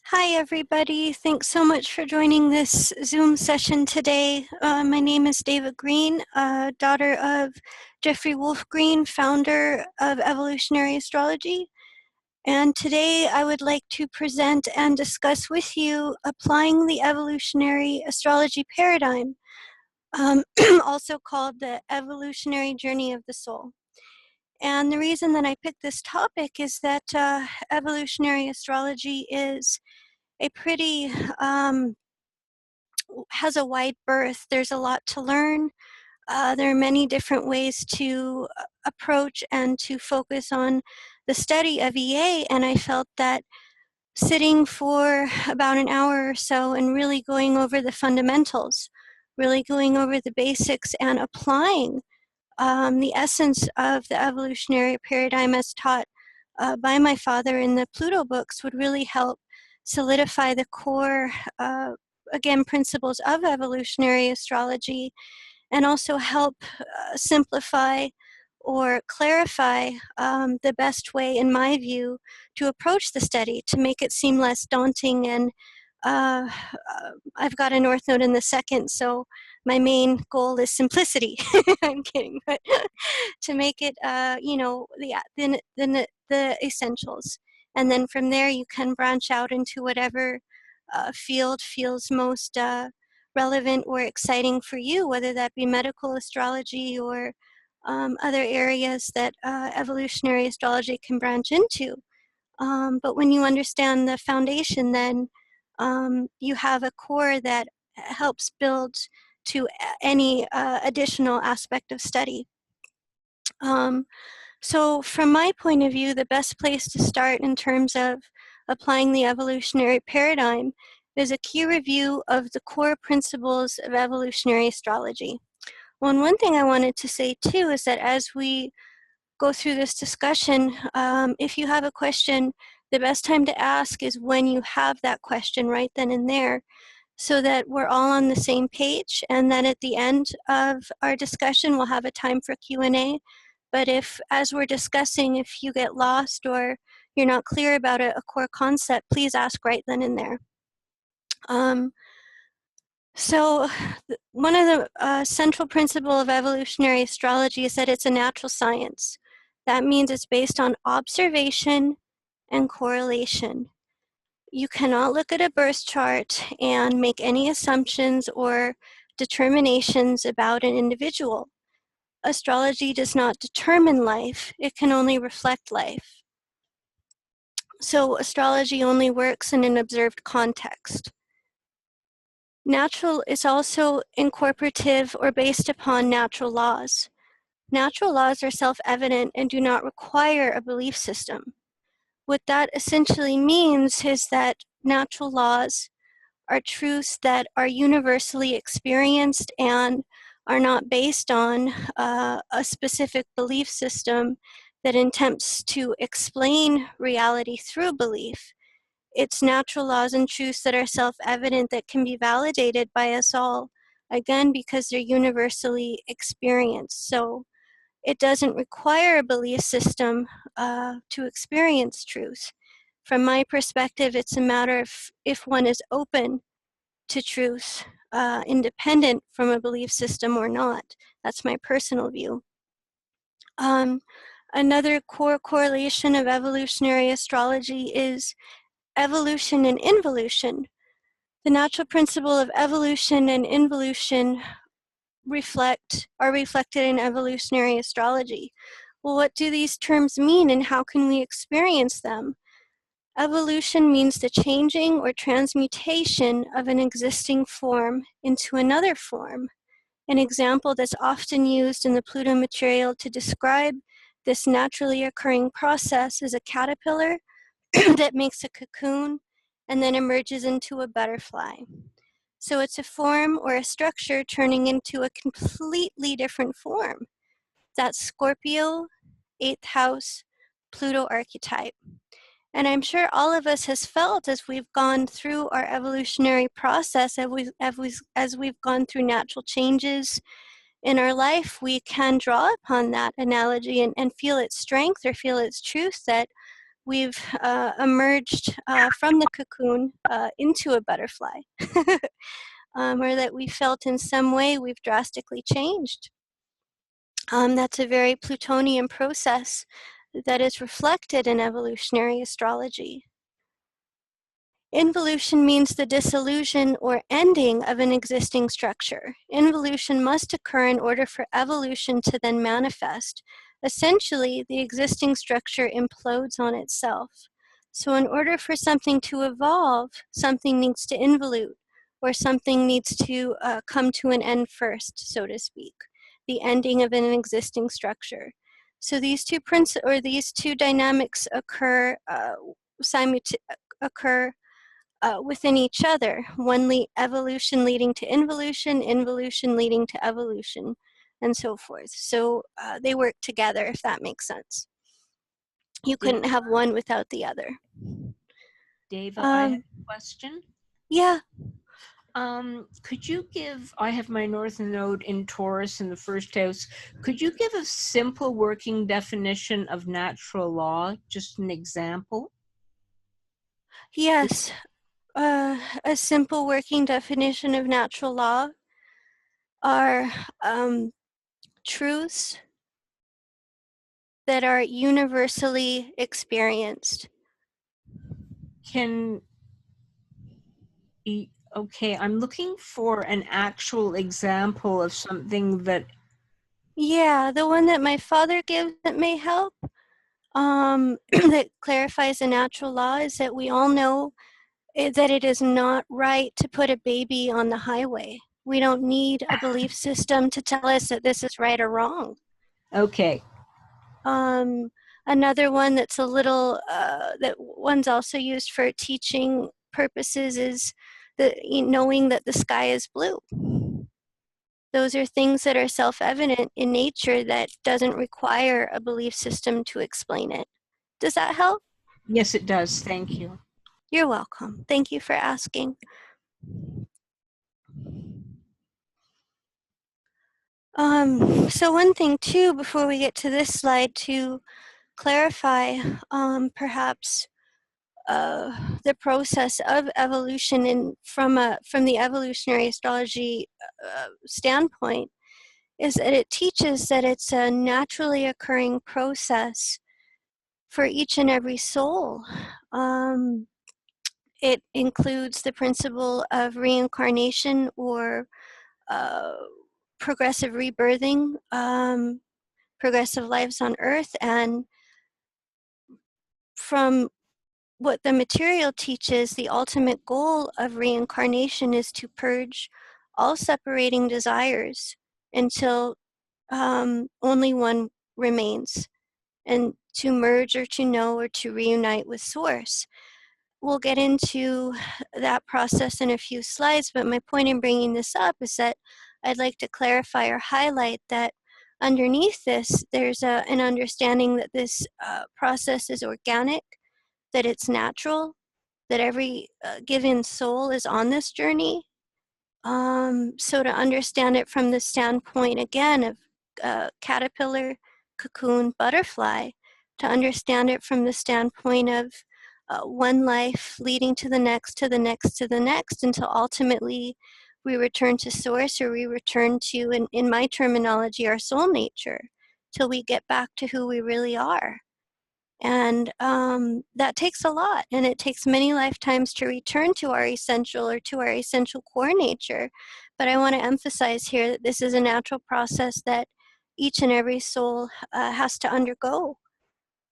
Hi, everybody. Thanks so much for joining this Zoom session today. My name is Deva Green, daughter of Jeffrey Wolf Green, founder of Evolutionary Astrology. And today I would like to present and discuss with you applying the Evolutionary Astrology Paradigm, also called the Evolutionary Journey of the Soul. And the reason that I picked this topic is that evolutionary astrology is a pretty, has a wide berth. There's a lot to learn. There are many different ways to approach and to focus on the study of EA, and I felt that sitting for about an hour or so and really going over the fundamentals, really going over the basics and applying the essence of the evolutionary paradigm as taught by my father in the Pluto books would really help solidify the core, again, principles of evolutionary astrology, and also help simplify or clarify the best way, in my view, to approach the study to make it seem less daunting. And I've got a North Node in the second, so my main goal is simplicity. I'm kidding, but to make it, the essentials. And then from there, you can branch out into whatever field feels most relevant or exciting for you, whether that be medical astrology or other areas that evolutionary astrology can branch into. But when you understand the foundation, then you have a core that helps build to any additional aspect of study. So from my point of view, the best place to start in terms of applying the evolutionary paradigm is a key review of the core principles of evolutionary astrology. Well, and one thing I wanted to say too is that as we go through this discussion, if you have a question, the best time to ask is when you have that question right then and there, so that we're all on the same page, and then at the end of our discussion, we'll have a time for Q&A. But if, as we're discussing, if you get lost or you're not clear about a core concept, please ask right then and there. So one of the central principles of evolutionary astrology is that it's a natural science. That means it's based on observation and correlation. You cannot look at a birth chart and make any assumptions or determinations about an individual. Astrology does not determine life, it can only reflect life. So astrology only works in an observed context. Natural is also incorporative or based upon natural laws. Natural laws are self-evident and do not require a belief system. What that essentially means is that natural laws are truths that are universally experienced and are not based on a specific belief system that attempts to explain reality through belief. It's natural laws and truths that are self-evident that can be validated by us all, again, because they're universally experienced. So it doesn't require a belief system to experience truth. From my perspective, it's a matter of if one is open to truth, independent from a belief system or not. That's my personal view. Another core correlation of evolutionary astrology is evolution and involution. The natural principle of evolution and involution are reflected in evolutionary astrology. Well, what do these terms mean and how can we experience them? Evolution means the changing or transmutation of an existing form into another form. An example that's often used in the Pluto material to describe this naturally occurring process is a caterpillar that makes a cocoon and then emerges into a butterfly. So it's a form or a structure turning into a completely different form. That's Scorpio, 8th house, Pluto archetype. And I'm sure all of us has felt as we've gone through our evolutionary process, as we've gone through natural changes in our life, we can draw upon that analogy and feel its strength or feel its truth that we've emerged from the cocoon into a butterfly, or that we felt in some way we've drastically changed. That's a very Plutonian process that is reflected in evolutionary astrology. Involution means the dissolution or ending of an existing structure. Involution must occur in order for evolution to then manifest. Essentially, the existing structure implodes on itself. So in order for something to evolve, something needs to involute, or something needs to come to an end first, so to speak, the ending of an existing structure. So these two dynamics occur within each other, evolution leading to involution, involution leading to evolution, and so forth. So they work together, if that makes sense. You couldn't have one without the other. Deva, I have a question. Yeah. Could you give, I have my North Node in Taurus in the first house. Could you give a simple working definition of natural law? Just an example? Yes. A simple working definition of natural law are truths that are universally experienced. Okay, I'm looking for an actual example of something that... Yeah, the one that my father gives that may help, that clarifies a natural law, is that we all know that it is not right to put a baby on the highway. We don't need a belief system to tell us that this is right or wrong. Okay. Another one that's a little, that one's also used for teaching purposes is knowing that the sky is blue. Those are things that are self-evident in nature that doesn't require a belief system to explain it. Does that help? Yes, it does. Thank you. You're welcome. Thank you for asking. So one thing too, before we get to this slide, to clarify perhaps the process of evolution from the evolutionary astrology standpoint, is that it teaches that it's a naturally occurring process for each and every soul. It includes the principle of reincarnation or progressive rebirthing, progressive lives on Earth, and from what the material teaches, the ultimate goal of reincarnation is to purge all separating desires until only one remains, and to merge or to know or to reunite with Source. We'll get into that process in a few slides, but my point in bringing this up is that I'd like to clarify or highlight that underneath this, there's an understanding that this process is organic, that it's natural, that every given soul is on this journey. So to understand it from the standpoint, again, of caterpillar, cocoon, butterfly, to understand it from the standpoint of one life leading to the next, to the next, to the next, until ultimately we return to Source, or we return to, in my terminology, our soul nature, till we get back to who we really are. And that takes a lot, and it takes many lifetimes to return to our essential or to our essential core nature. But I want to emphasize here that this is a natural process that each and every soul has to undergo.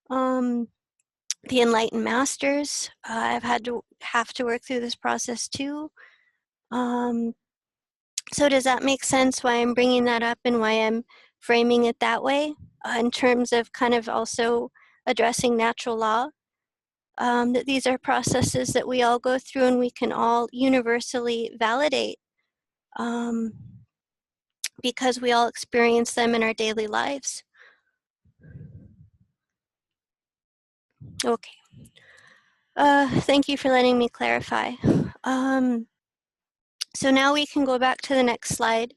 The enlightened masters have to work through this process too. So does that make sense why I'm bringing that up and why I'm framing it that way, in terms of kind of also addressing natural law? That these are processes that we all go through and we can all universally validate, because we all experience them in our daily lives. Okay. Thank you for letting me clarify. So now we can go back to the next slide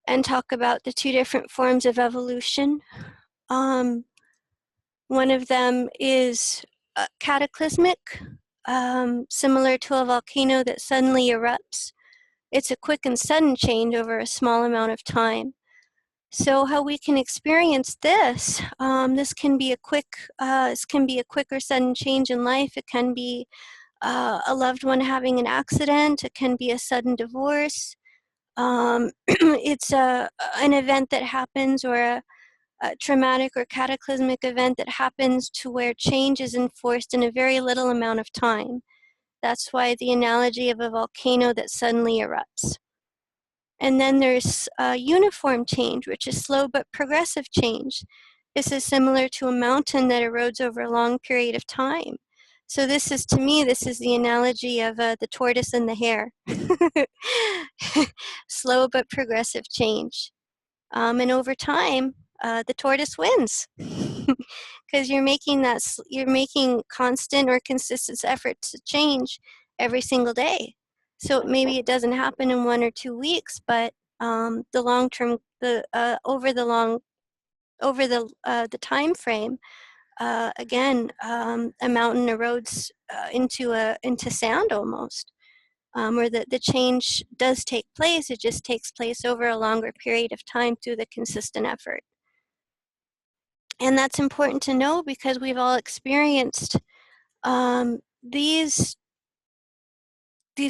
and talk about the two different forms of evolution. One of them is cataclysmic, similar to a volcano that suddenly erupts. It's a quick and sudden change over a small amount of time. So how we can experience this, this can be a quick or sudden change in life. It can be a loved one having an accident. It can be a sudden divorce. It's an event that happens, or a traumatic or cataclysmic event that happens to where change is enforced in a very little amount of time. That's why the analogy of a volcano that suddenly erupts. And then there's uniform change, which is slow but progressive change. This is similar to a mountain that erodes over a long period of time. So this is, to me, this is the analogy of the tortoise and the hare. Slow but progressive change. And over time, the tortoise wins. Because you're making constant or consistent efforts to change every single day. So maybe it doesn't happen in 1 or 2 weeks, but the long term, over the time frame, again, a mountain erodes into sand almost, or the change does take place. It just takes place over a longer period of time through the consistent effort. And that's important to know because we've all experienced these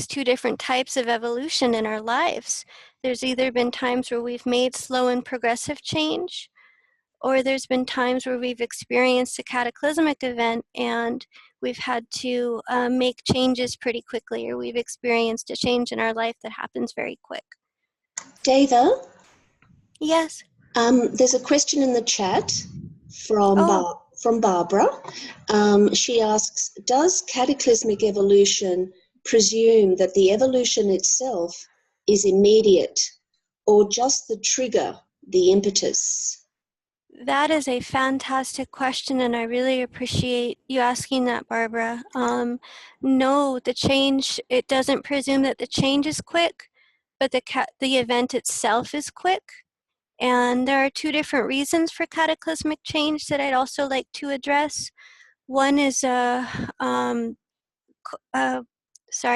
two different types of evolution in our lives. There's either been times where we've made slow and progressive change, or there's been times where we've experienced a cataclysmic event and we've had to make changes pretty quickly, or we've experienced a change in our life that happens very quick. Deva? Yes? There's a question in the chat from Barbara. She asks, does cataclysmic evolution presume that the evolution itself is immediate, or just the trigger, the impetus? That is a fantastic question, and I really appreciate you asking that, Barbara. No, the change, it doesn't presume that the change is quick, but the event itself is quick. And there are two different reasons for cataclysmic change that I'd also like to address. One is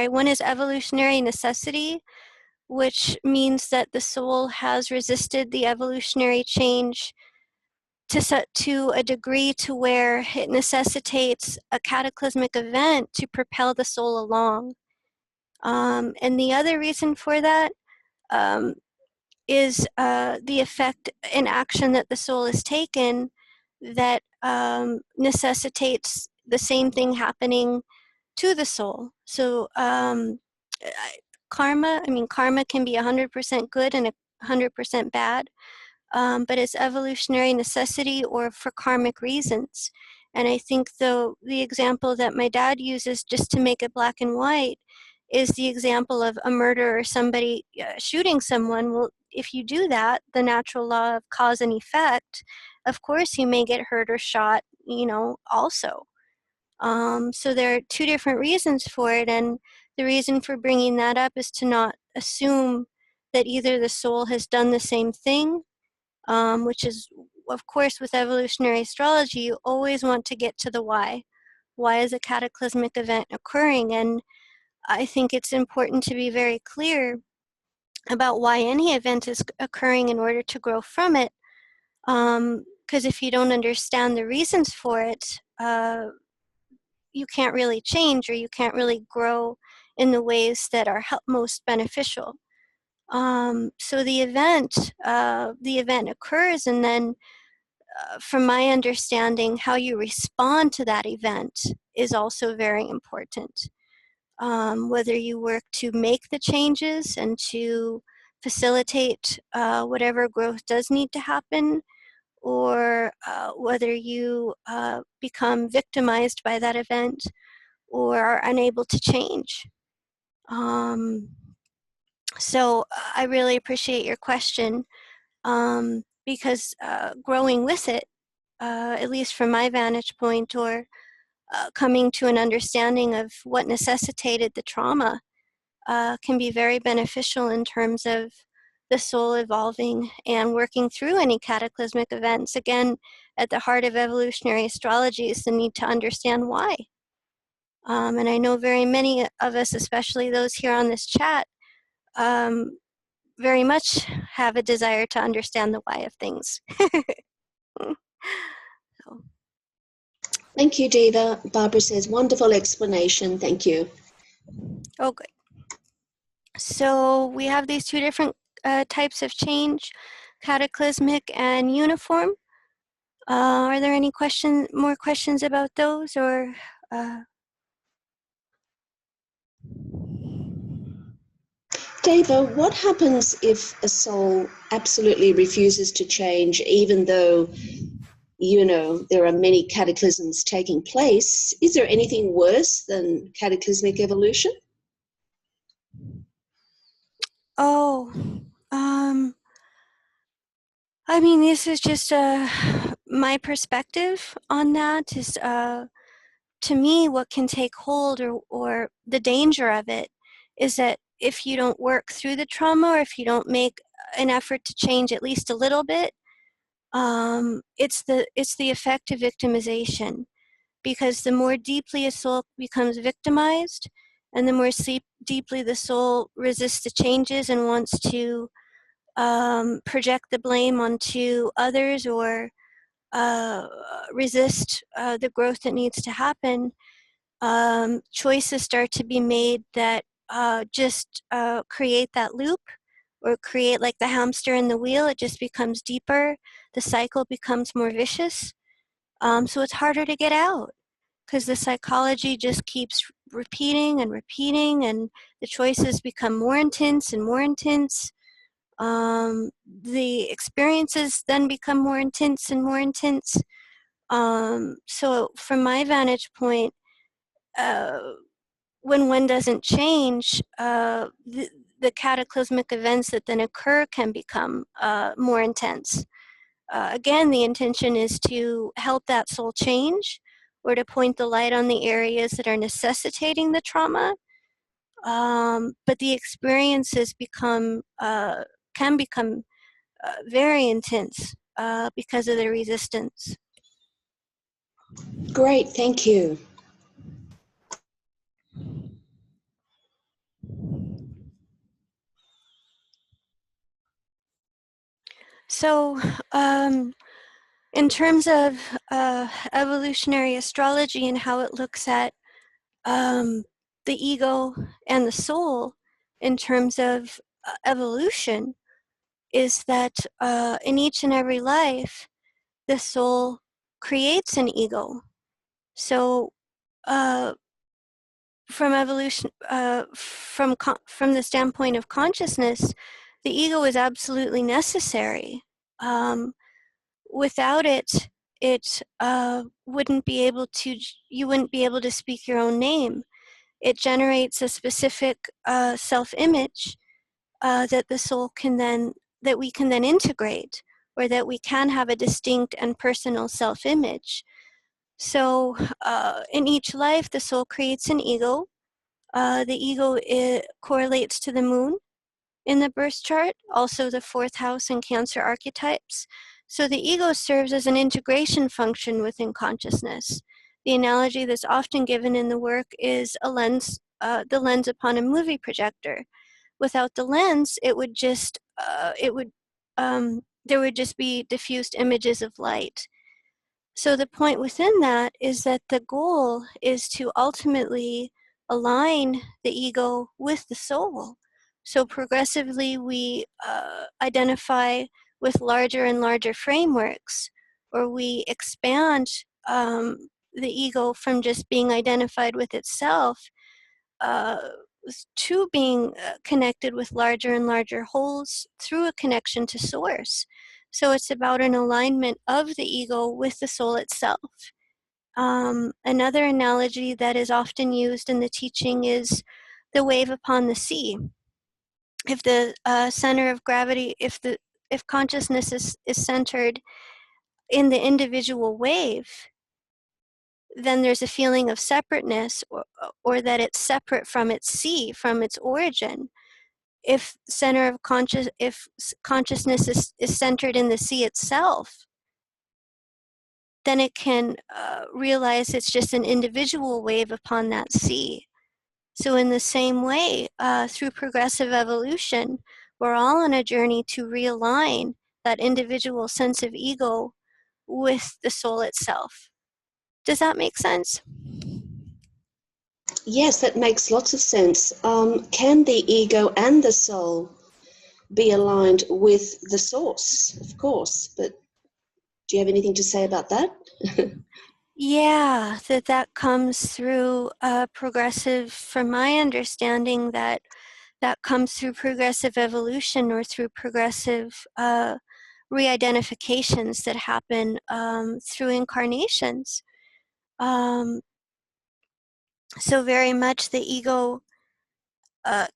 one is evolutionary necessity, which means that the soul has resisted the evolutionary change to a degree to where it necessitates a cataclysmic event to propel the soul along. And the other reason for that is the effect and action that the soul has taken that necessitates the same thing happening to the soul. So karma can be 100% good and 100% bad. But it's evolutionary necessity or for karmic reasons. And I think the example that my dad uses, just to make it black and white, is the example of a murder or somebody shooting someone. Well, if you do that, the natural law of cause and effect, of course you may get hurt or shot, also. So there are two different reasons for it, and the reason for bringing that up is to not assume that either the soul has done the same thing, which is, of course, with evolutionary astrology, you always want to get to the why. Why is a cataclysmic event occurring? And I think it's important to be very clear about why any event is occurring in order to grow from it. Because if you don't understand the reasons for it, you can't really change, or you can't really grow in the ways that are most beneficial. So the event occurs, and then from my understanding, how you respond to that event is also very important. Whether you work to make the changes and to facilitate whatever growth does need to happen, or whether you become victimized by that event or are unable to change. So I really appreciate your question, because growing with it, at least from my vantage point, or coming to an understanding of what necessitated the trauma, can be very beneficial in terms of the soul evolving and working through any cataclysmic events. Again, at the heart of evolutionary astrology is the need to understand why. And I know very many of us, especially those here on this chat, very much have a desire to understand the why of things. So. Thank you, Deva. Barbara says, wonderful explanation. Thank you. Oh, good. So we have these two different types of change, cataclysmic and uniform. Are there any more questions about those, or? Deva, what happens if a soul absolutely refuses to change, even though, you know, there are many cataclysms taking place? Is there anything worse than cataclysmic evolution? Oh, I mean, this is just my perspective on that is, to me, what can take hold, or the danger of it is that if you don't work through the trauma, or if you don't make an effort to change at least a little bit, it's the effect of victimization. Because the more deeply a soul becomes victimized, and the more deeply the soul resists the changes and wants to project the blame onto others, or resist the growth that needs to happen, choices start to be made that just create that loop, or create like the hamster in the wheel. It just becomes deeper. The cycle becomes more vicious. So it's harder to get out, because the psychology just keeps repeating and repeating, and the choices become more intense and more intense. The experiences then become more intense and more intense. So from my vantage point, when one doesn't change, the cataclysmic events that then occur can become more intense. Again, the intention is to help that soul change, or to point the light on the areas that are necessitating the trauma. But the experiences can become very intense because of the resistance. Great, thank you. So, in terms of evolutionary astrology and how it looks at the ego and the soul in terms of evolution, is that in each and every life, the soul creates an ego. So, from evolution, from the standpoint of consciousness, the ego is absolutely necessary. Without it, wouldn't be able to. You wouldn't be able to speak your own name. It generates a specific self-image that the soul can then, that we can then integrate, or that we can have a distinct and personal self-image. So in each life, the soul creates an ego. The ego correlates to the moon in the birth chart, also the fourth house and Cancer archetypes. So the ego serves as an integration function within consciousness. The analogy that's often given in the work is a lens, the lens upon a movie projector. Without the lens, it would just, there would just be diffused images of light. So the point within that is that the goal is to ultimately align the ego with the soul. So progressively we identify with larger and larger frameworks, or we expand the ego from just being identified with itself uh, to being connected with larger and larger wholes through a connection to source. So it's about an alignment of the ego with the soul itself. Another analogy that is often used in the teaching is the wave upon the sea. If the center of gravity, if consciousness is centered in the individual wave, then there's a feeling of separateness, or that it's separate from its sea, from its origin. if consciousness is centered in the sea itself, then it can realize it's just an individual wave upon that sea. So in the same way, through progressive evolution, we're all on a journey to realign that individual sense of ego with the soul itself. Does that make sense? Yes, that makes lots of sense. Can the ego and the soul be aligned with the source? Of course, but do you have anything to say about that? Yeah, that comes through progressive, from my understanding, that comes through progressive evolution or through progressive re-identifications that happen through incarnations. So very much the ego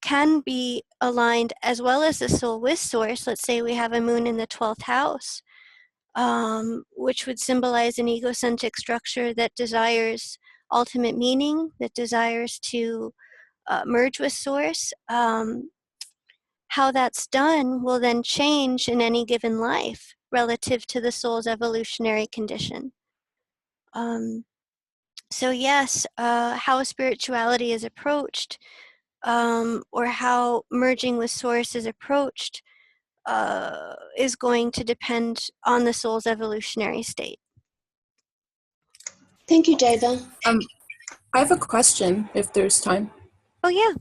can be aligned as well as the soul with source. Let's say we have a moon in the 12th house, which would symbolize an egocentric structure that desires ultimate meaning, that desires to merge with source. How that's done will then change in any given life relative to the soul's evolutionary condition. So yes, how spirituality is approached, or how merging with source is approached, is going to depend on the soul's evolutionary state. Thank you, Deva. I have a question, if there's time. Oh yeah.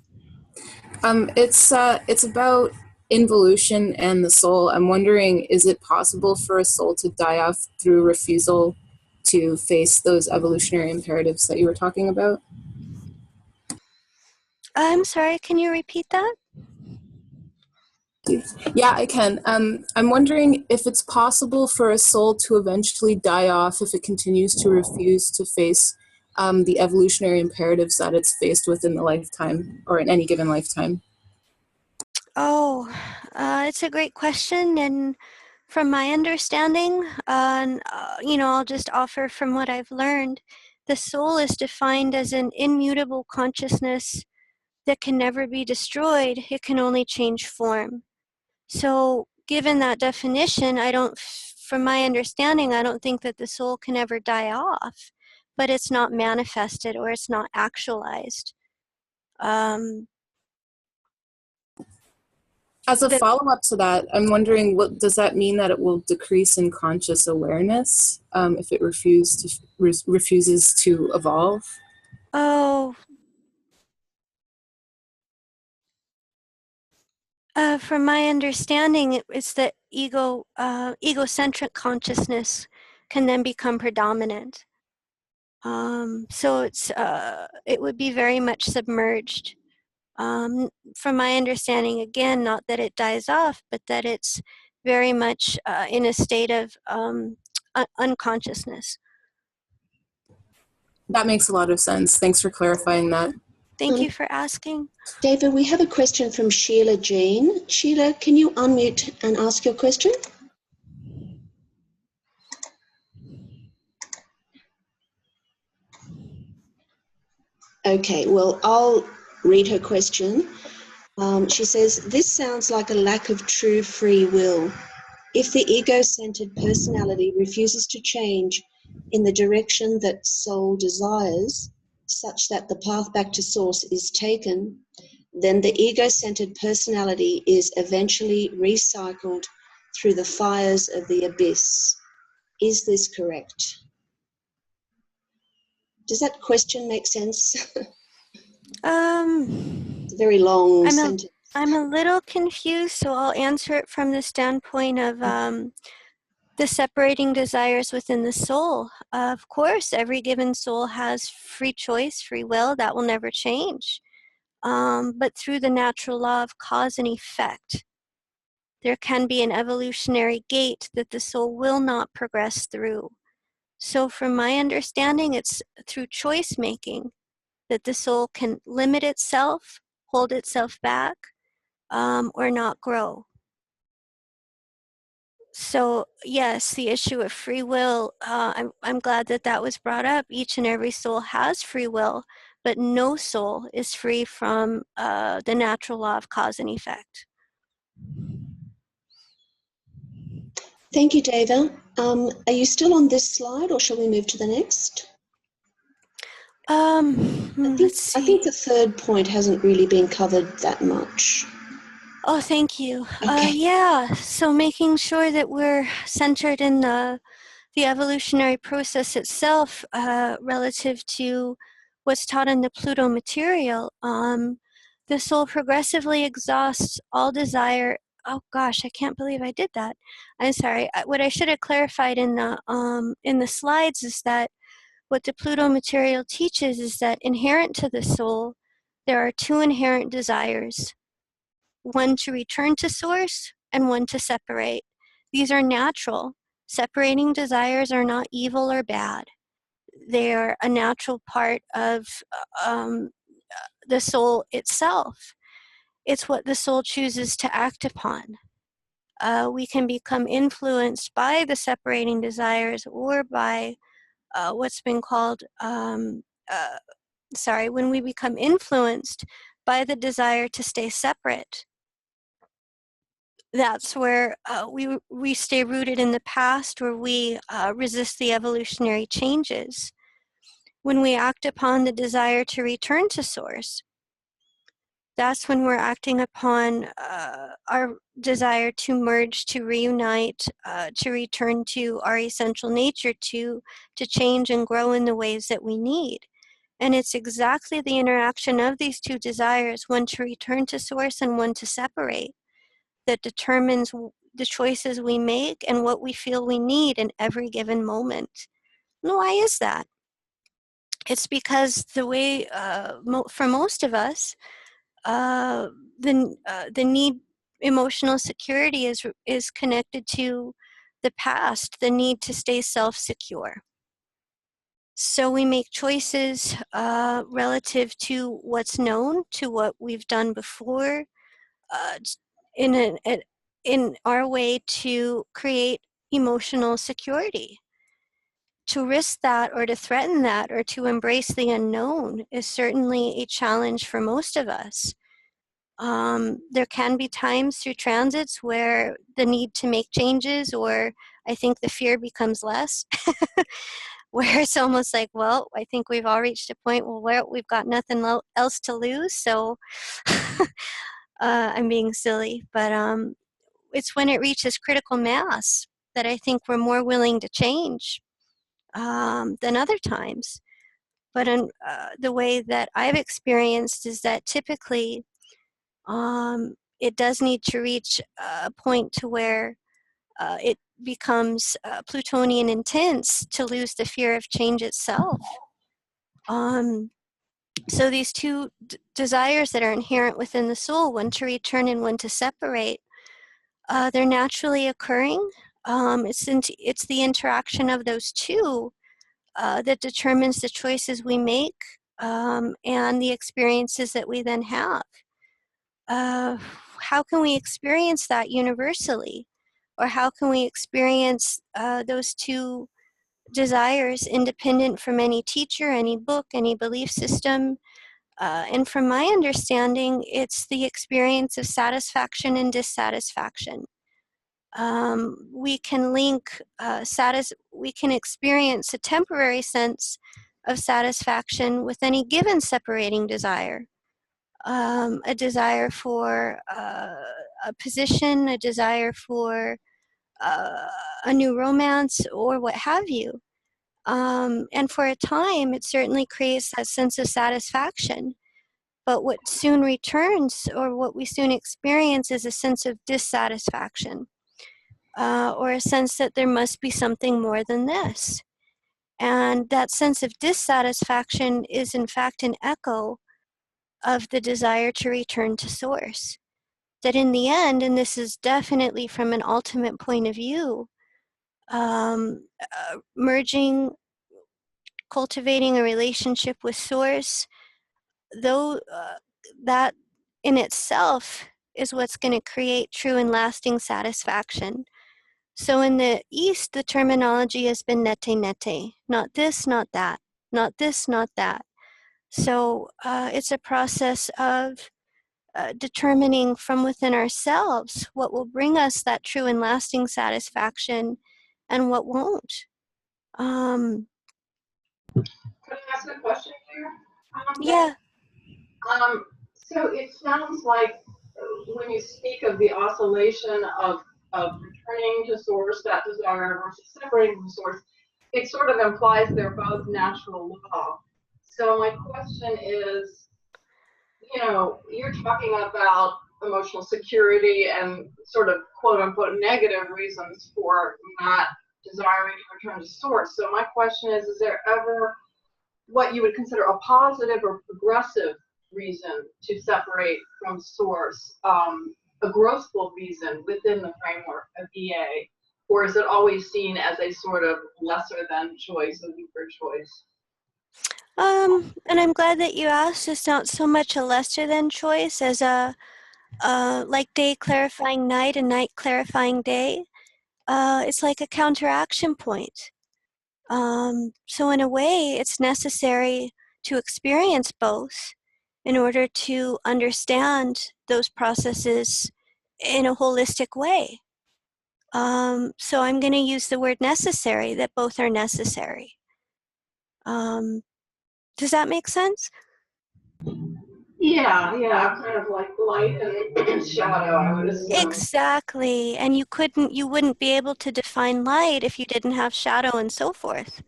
It's about involution and the soul. I'm wondering, is it possible for a soul to die off through refusal to face those evolutionary imperatives that you were talking about? I'm sorry, can you repeat that? Yeah, I can. I'm wondering if it's possible for a soul to eventually die off if it continues to refuse to face the evolutionary imperatives that it's faced with in the lifetime or in any given lifetime. Oh, it's a great question, and from my understanding, I'll just offer from what I've learned, the soul is defined as an immutable consciousness that can never be destroyed. It can only change form. So given that definition, from my understanding, I don't think that the soul can ever die off, but it's not manifested or it's not actualized. As a follow-up to that, I'm wondering, what does that mean, that it will decrease in conscious awareness if it refuses to evolve? Oh, from my understanding, it's that egocentric consciousness can then become predominant. So it would be very much submerged. From my understanding, again, not that it dies off, but that it's very much in a state of unconsciousness. That makes a lot of sense. Thanks for clarifying that. Thank you for asking. David, we have a question from Sheila Jean. Sheila, can you unmute and ask your question? Okay, well, I'll read her question. She says, this sounds like a lack of true free will. If the ego-centered personality refuses to change in the direction that soul desires, such that the path back to source is taken, then the ego-centered personality is eventually recycled through the fires of the abyss. Is this correct? Does that question make sense? It's a very long sentence. I'm a little confused, so I'll answer it from the standpoint of the separating desires within the soul. Of course, every given soul has free choice, free will. That will never change. But through the natural law of cause and effect, there can be an evolutionary gate that the soul will not progress through. So from my understanding, it's through choice making that the soul can limit itself, hold itself back, or not grow. So yes, the issue of free will, I'm glad that that was brought up. Each and every soul has free will, but no soul is free from the natural law of cause and effect. Thank you, Deva. Are you still on this slide, or shall we move to the next? Let's see. I think the third point hasn't really been covered that much. Oh, thank you. Okay. Yeah, so making sure that we're centered in the evolutionary process itself relative to what's taught in the Pluto material. The soul progressively exhausts all desire. Oh gosh, I can't believe I did that. I'm sorry. What I should have clarified in the slides is that what the Pluto material teaches is that inherent to the soul, there are two inherent desires, one to return to source and one to separate. These are natural. Separating desires are not evil or bad. They are a natural part of the soul itself. It's what the soul chooses to act upon. We can become influenced by the separating desires or by what's been called, when we become influenced by the desire to stay separate. That's where we stay rooted in the past, where we resist the evolutionary changes. When we act upon the desire to return to source, that's when we're acting upon our desire to merge, to reunite, to return to our essential nature, to change and grow in the ways that we need. And it's exactly the interaction of these two desires, one to return to source and one to separate, that determines the choices we make and what we feel we need in every given moment. And why is that? It's because the way, for most of us, the need emotional security is connected to the past, the need to stay self-secure. So we make choices relative to what's known, to what we've done before, in our way to create emotional security. To risk that or to threaten that or to embrace the unknown is certainly a challenge for most of us. There can be times through transits where the need to make changes, or I think the fear becomes less, where it's almost like, well, I think we've all reached a point where we've got nothing else to lose, so I'm being silly, but it's when it reaches critical mass that I think we're more willing to change than other times. But the way that I've experienced is that typically it does need to reach a point to where it becomes Plutonian intense to lose the fear of change itself. So these two desires that are inherent within the soul, one to return and one to separate, they're naturally occurring. It's the interaction of those two that determines the choices we make and the experiences that we then have. How can we experience that universally? Or how can we experience those two desires independent from any teacher, any book, any belief system? And from my understanding, it's the experience of satisfaction and dissatisfaction. We can link we can experience a temporary sense of satisfaction with any given separating desire. A desire for a position, a desire for a new romance, or what have you. And for a time, it certainly creates that sense of satisfaction. But what soon returns, or what we soon experience, is a sense of dissatisfaction, or a sense that there must be something more than this. And that sense of dissatisfaction is, in fact, an echo of the desire to return to source. That in the end, and this is definitely from an ultimate point of view, merging, cultivating a relationship with source, though that in itself is what's going to create true and lasting satisfaction. So in the East, the terminology has been nete nete, not this, not that, not this, not that. So it's a process of determining from within ourselves what will bring us that true and lasting satisfaction and what won't. Can I ask a question here? Yeah. So it sounds like when you speak of the oscillation of returning to source, that desire, versus separating from source, it sort of implies they're both natural law. So my question is, you know, you're talking about emotional security and sort of quote unquote negative reasons for not desiring to return to source. So my question is there ever what you would consider a positive or progressive reason to separate from source, a growthful reason within the framework of EA, or is it always seen as a sort of lesser than choice, a weaker choice? And I'm glad that you asked. It's not so much a lesser than choice as a like day clarifying night and night clarifying day. It's like a counteraction point. So in a way, it's necessary to experience both in order to understand those processes in a holistic way. So I'm going to use the word necessary, that both are necessary. Does that make sense? Yeah, kind of like light and shadow, I would assume. Exactly. And you wouldn't be able to define light if you didn't have shadow and so forth.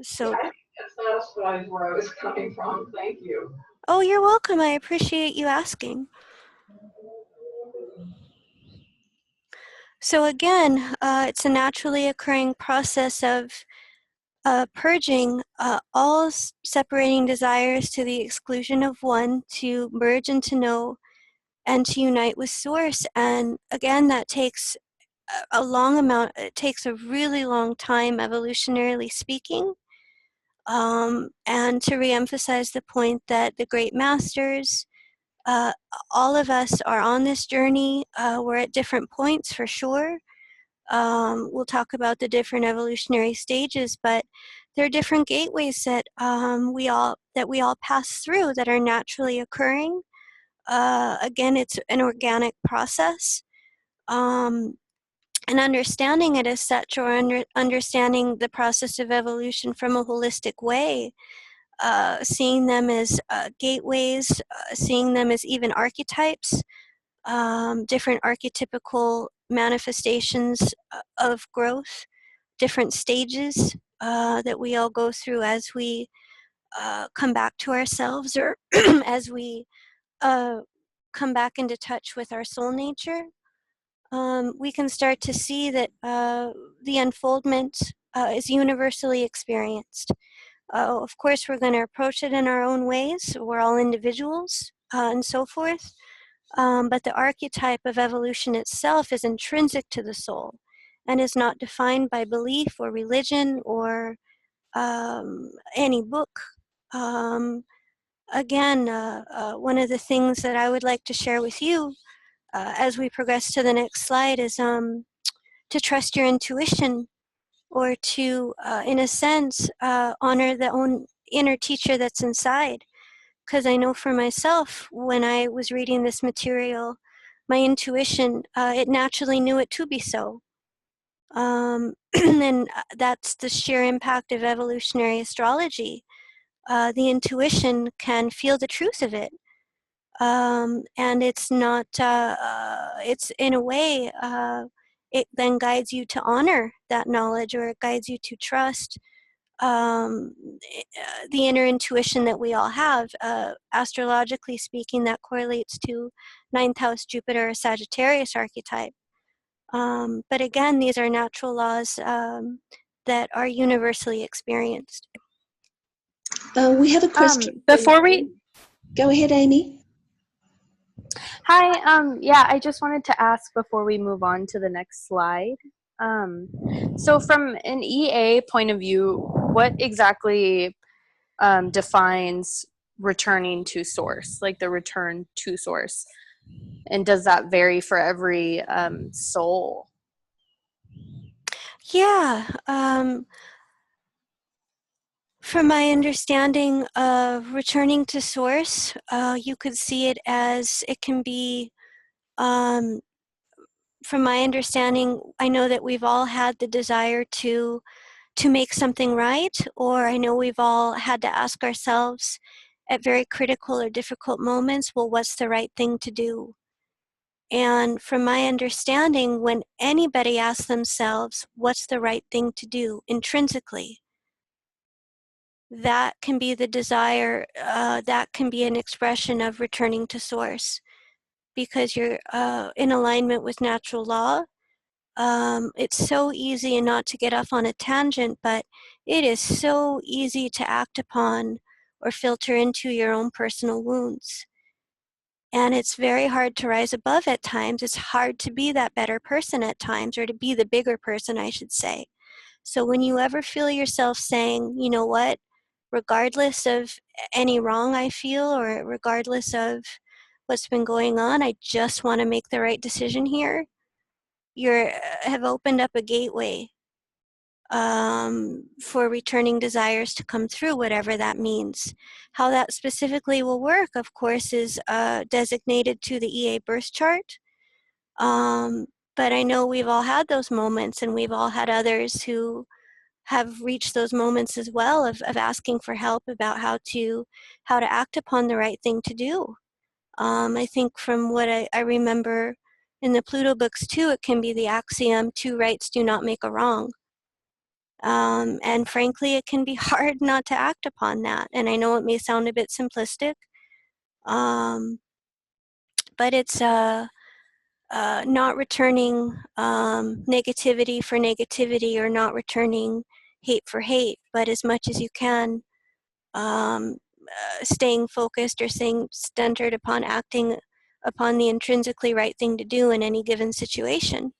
So, Yeah, I think that satisfies where I was coming from. Thank you. oh, you're welcome. I appreciate you asking. So again, it's a naturally occurring process of purging all separating desires to the exclusion of one, to merge into know, and to unite with source. And again, that takes it takes a really long time, evolutionarily speaking. And to reemphasize the point that the great masters, all of us are on this journey. We're at different points for sure. We'll talk about the different evolutionary stages, but there are different gateways that we all pass through that are naturally occurring. Again, it's an organic process. And understanding it as such, or understanding the process of evolution from a holistic way, seeing them as gateways, seeing them as even archetypes, different archetypical manifestations of growth, different stages that we all go through as we come back to ourselves, or as we come back into touch with our soul nature. We can start to see that the unfoldment is universally experienced. Of course, we're going to approach it in our own ways. We're all individuals and so forth. But the archetype of evolution itself is intrinsic to the soul and is not defined by belief or religion or any book. Again, one of the things that I would like to share with you as we progress to the next slide is to trust your intuition, or to, in a sense, honor the own inner teacher that's inside. Because I know for myself, when I was reading this material, my intuition, it naturally knew it to be so. And that's the sheer impact of evolutionary astrology. The intuition can feel the truth of it. And it's not, it's in a way, it then guides you to honor that knowledge, or it guides you to trust the inner intuition that we all have. Astrologically speaking, that correlates to 9th house Jupiter or Sagittarius archetype. But again, these are natural laws that are universally experienced. We have a question. Before we Go ahead, Amy. Hi, yeah, I just wanted to ask before we move on to the next slide. So from an EA point of view, what exactly defines returning to source, like the return to source? And does that vary for every soul? Yeah. From my understanding of returning to source, you could see it as it can be, from my understanding, I know that we've all had the desire to make something right, or I know we've all had to ask ourselves at very critical or difficult moments, well, what's the right thing to do? And from my understanding, when anybody asks themselves, what's the right thing to do intrinsically, that can be the desire, that can be an expression of returning to source, because you're in alignment with natural law. It's so easy, and not to get off on a tangent, but it is so easy to act upon or filter into your own personal wounds. And it's very hard to rise above at times. It's hard to be that better person at times, or to be the bigger person, I should say. So when you ever feel yourself saying, you know what, regardless of any wrong I feel, or regardless of what's been going on, I just want to make the right decision here, you have opened up a gateway for returning desires to come through, whatever that means. How that specifically will work, of course, is designated to the EA birth chart. But I know we've all had those moments, and we've all had others who have reached those moments as well of asking for help about how to act upon the right thing to do. I think from what I remember in the Pluto books too, it can be the axiom, two rights do not make a wrong. And frankly, it can be hard not to act upon that. And I know it may sound a bit simplistic, but it's not returning negativity for negativity, or not returning hate for hate, but as much as you can, staying focused or staying centered upon acting upon the intrinsically right thing to do in any given situation.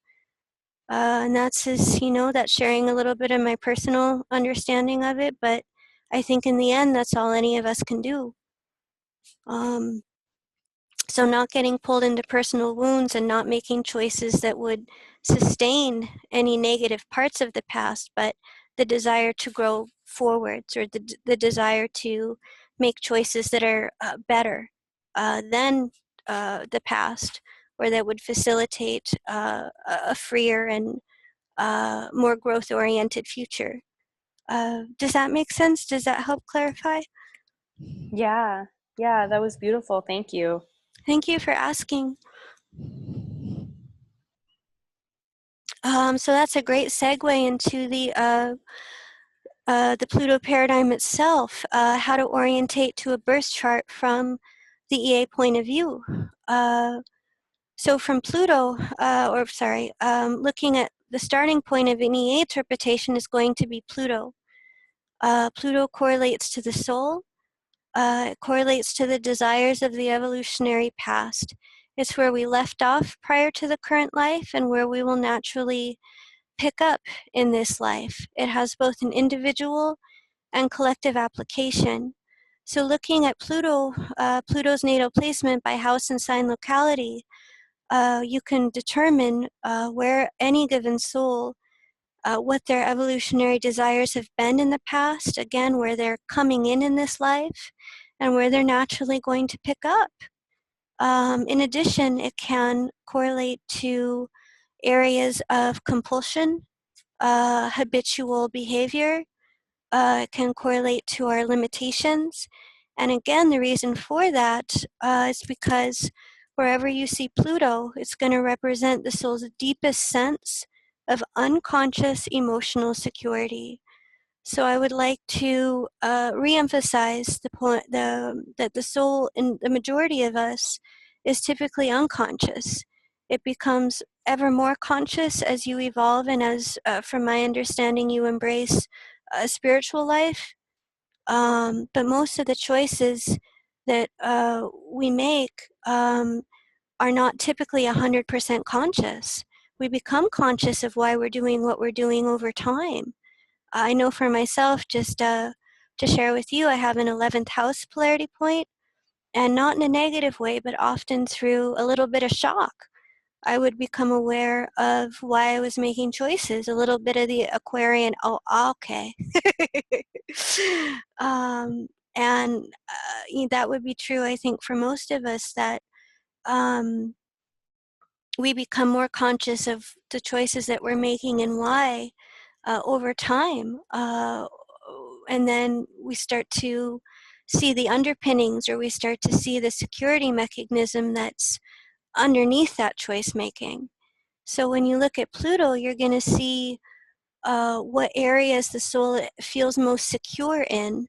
And that's just, that's sharing a little bit of my personal understanding of it, but I think in the end, that's all any of us can do. So not getting pulled into personal wounds, and not making choices that would sustain any negative parts of the past, but the desire to grow forwards, or the desire to make choices that are better than the past, or that would facilitate a freer and more growth-oriented future. Does that make sense? Does that help clarify? Yeah, that was beautiful. Thank you. Thank you for asking. So that's a great segue into the Pluto paradigm itself, how to orientate to a birth chart from the EA point of view. So from Pluto, looking at the starting point of an EA interpretation is going to be Pluto. Pluto correlates to the soul. It correlates to the desires of the evolutionary past. It's where we left off prior to the current life, and where we will naturally pick up in this life. It has both an individual and collective application. So looking at Pluto, Pluto's natal placement by house and sign locality, you can determine where any given soul, what their evolutionary desires have been in the past, again, where they're coming in this life, and where they're naturally going to pick up. In addition, it can correlate to areas of compulsion, habitual behavior. It can correlate to our limitations. And again, the reason for that is because wherever you see Pluto, it's going to represent the soul's deepest sense of unconscious emotional security. So I would like to reemphasize the point that the soul, in the majority of us, is typically unconscious. It becomes ever more conscious as you evolve, and as, from my understanding, you embrace a spiritual life. But most of the choices that we make are not typically 100% conscious. We become conscious of why we're doing what we're doing over time. I know for myself, just to share with you, I have an 11th house polarity point, and not in a negative way, but often through a little bit of shock, I would become aware of why I was making choices, a little bit of the Aquarian, oh, okay. And that would be true, I think, for most of us, that we become more conscious of the choices that we're making and why over time. And then we start to see the underpinnings, or we start to see the security mechanism that's underneath that choice making. So when you look at Pluto, you're going to see what areas the soul feels most secure in,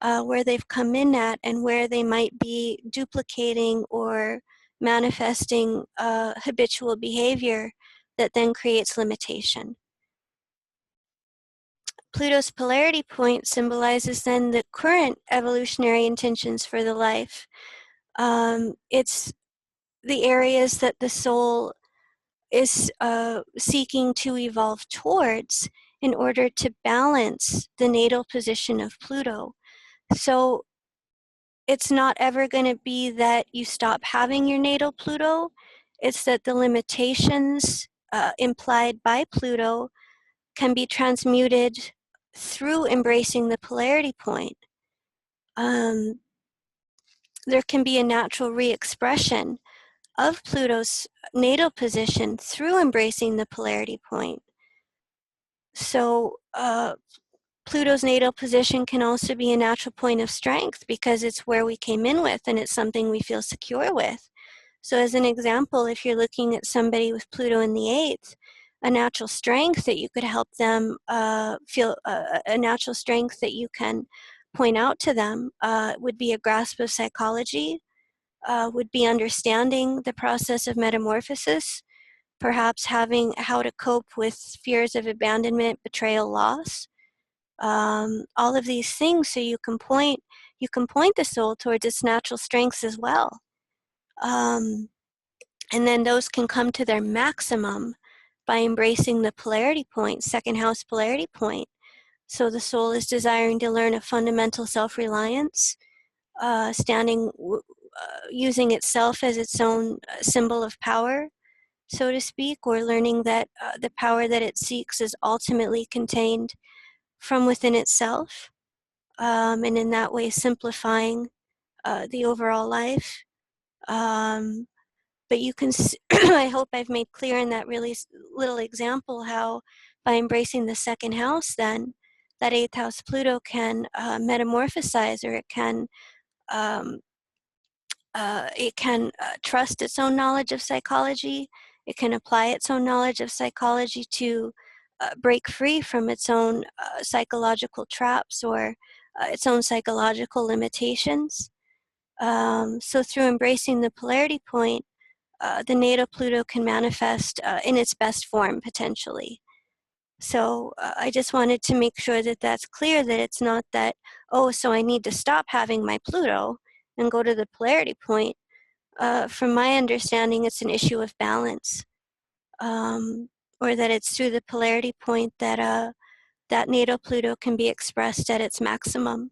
where they've come in at, and where they might be duplicating or manifesting habitual behavior that then creates limitation. Pluto's polarity point symbolizes then the current evolutionary intentions for the life. It's the areas that the soul is seeking to evolve towards in order to balance the natal position of Pluto. So it's not ever going to be that you stop having your natal Pluto. It's that the limitations implied by Pluto can be transmuted through embracing the polarity point. There can be a natural re-expression of Pluto's natal position through embracing the polarity point. So Pluto's natal position can also be a natural point of strength, because it's where we came in with, and it's something we feel secure with. So as an example, if you're looking at somebody with Pluto in the 8th, a natural strength that you could help them feel, a natural strength that you can point out to them would be a grasp of psychology, would be understanding the process of metamorphosis, perhaps having how to cope with fears of abandonment, betrayal, loss. All of these things, so you can point the soul towards its natural strengths as well. And then those can come to their maximum by embracing the polarity point, second house polarity point. So the soul is desiring to learn a fundamental self-reliance, using itself as its own symbol of power, so to speak, or learning that the power that it seeks is ultimately contained from within itself, and in that way simplifying the overall life. But you can, I hope I've made clear in that really little example how by embracing the second house, then that 8th house Pluto can metamorphosize, or it can trust its own knowledge of psychology. It can apply its own knowledge of psychology to break free from its own psychological traps, or its own psychological limitations. So through embracing the polarity point, the natal Pluto can manifest in its best form, potentially. So I just wanted to make sure that that's clear, that it's not that, oh, so I need to stop having my Pluto and go to the polarity point. From my understanding, it's an issue of balance, or that it's through the polarity point that that natal Pluto can be expressed at its maximum.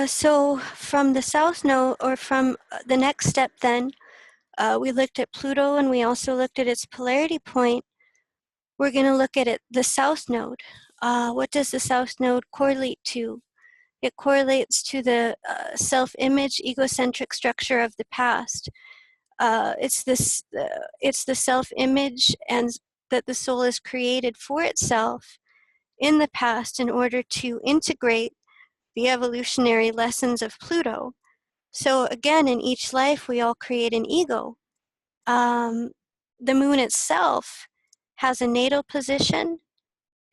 So from the south node, or from the next step then, we looked at Pluto and we also looked at its polarity point. We're going to look at it, the south node. What does the south node correlate to? It correlates to the self-image, egocentric structure of the past. It's the self-image and that the soul has created for itself in the past in order to integrate the evolutionary lessons of Pluto. So again, in each life, we all create an ego. The moon itself has a natal position,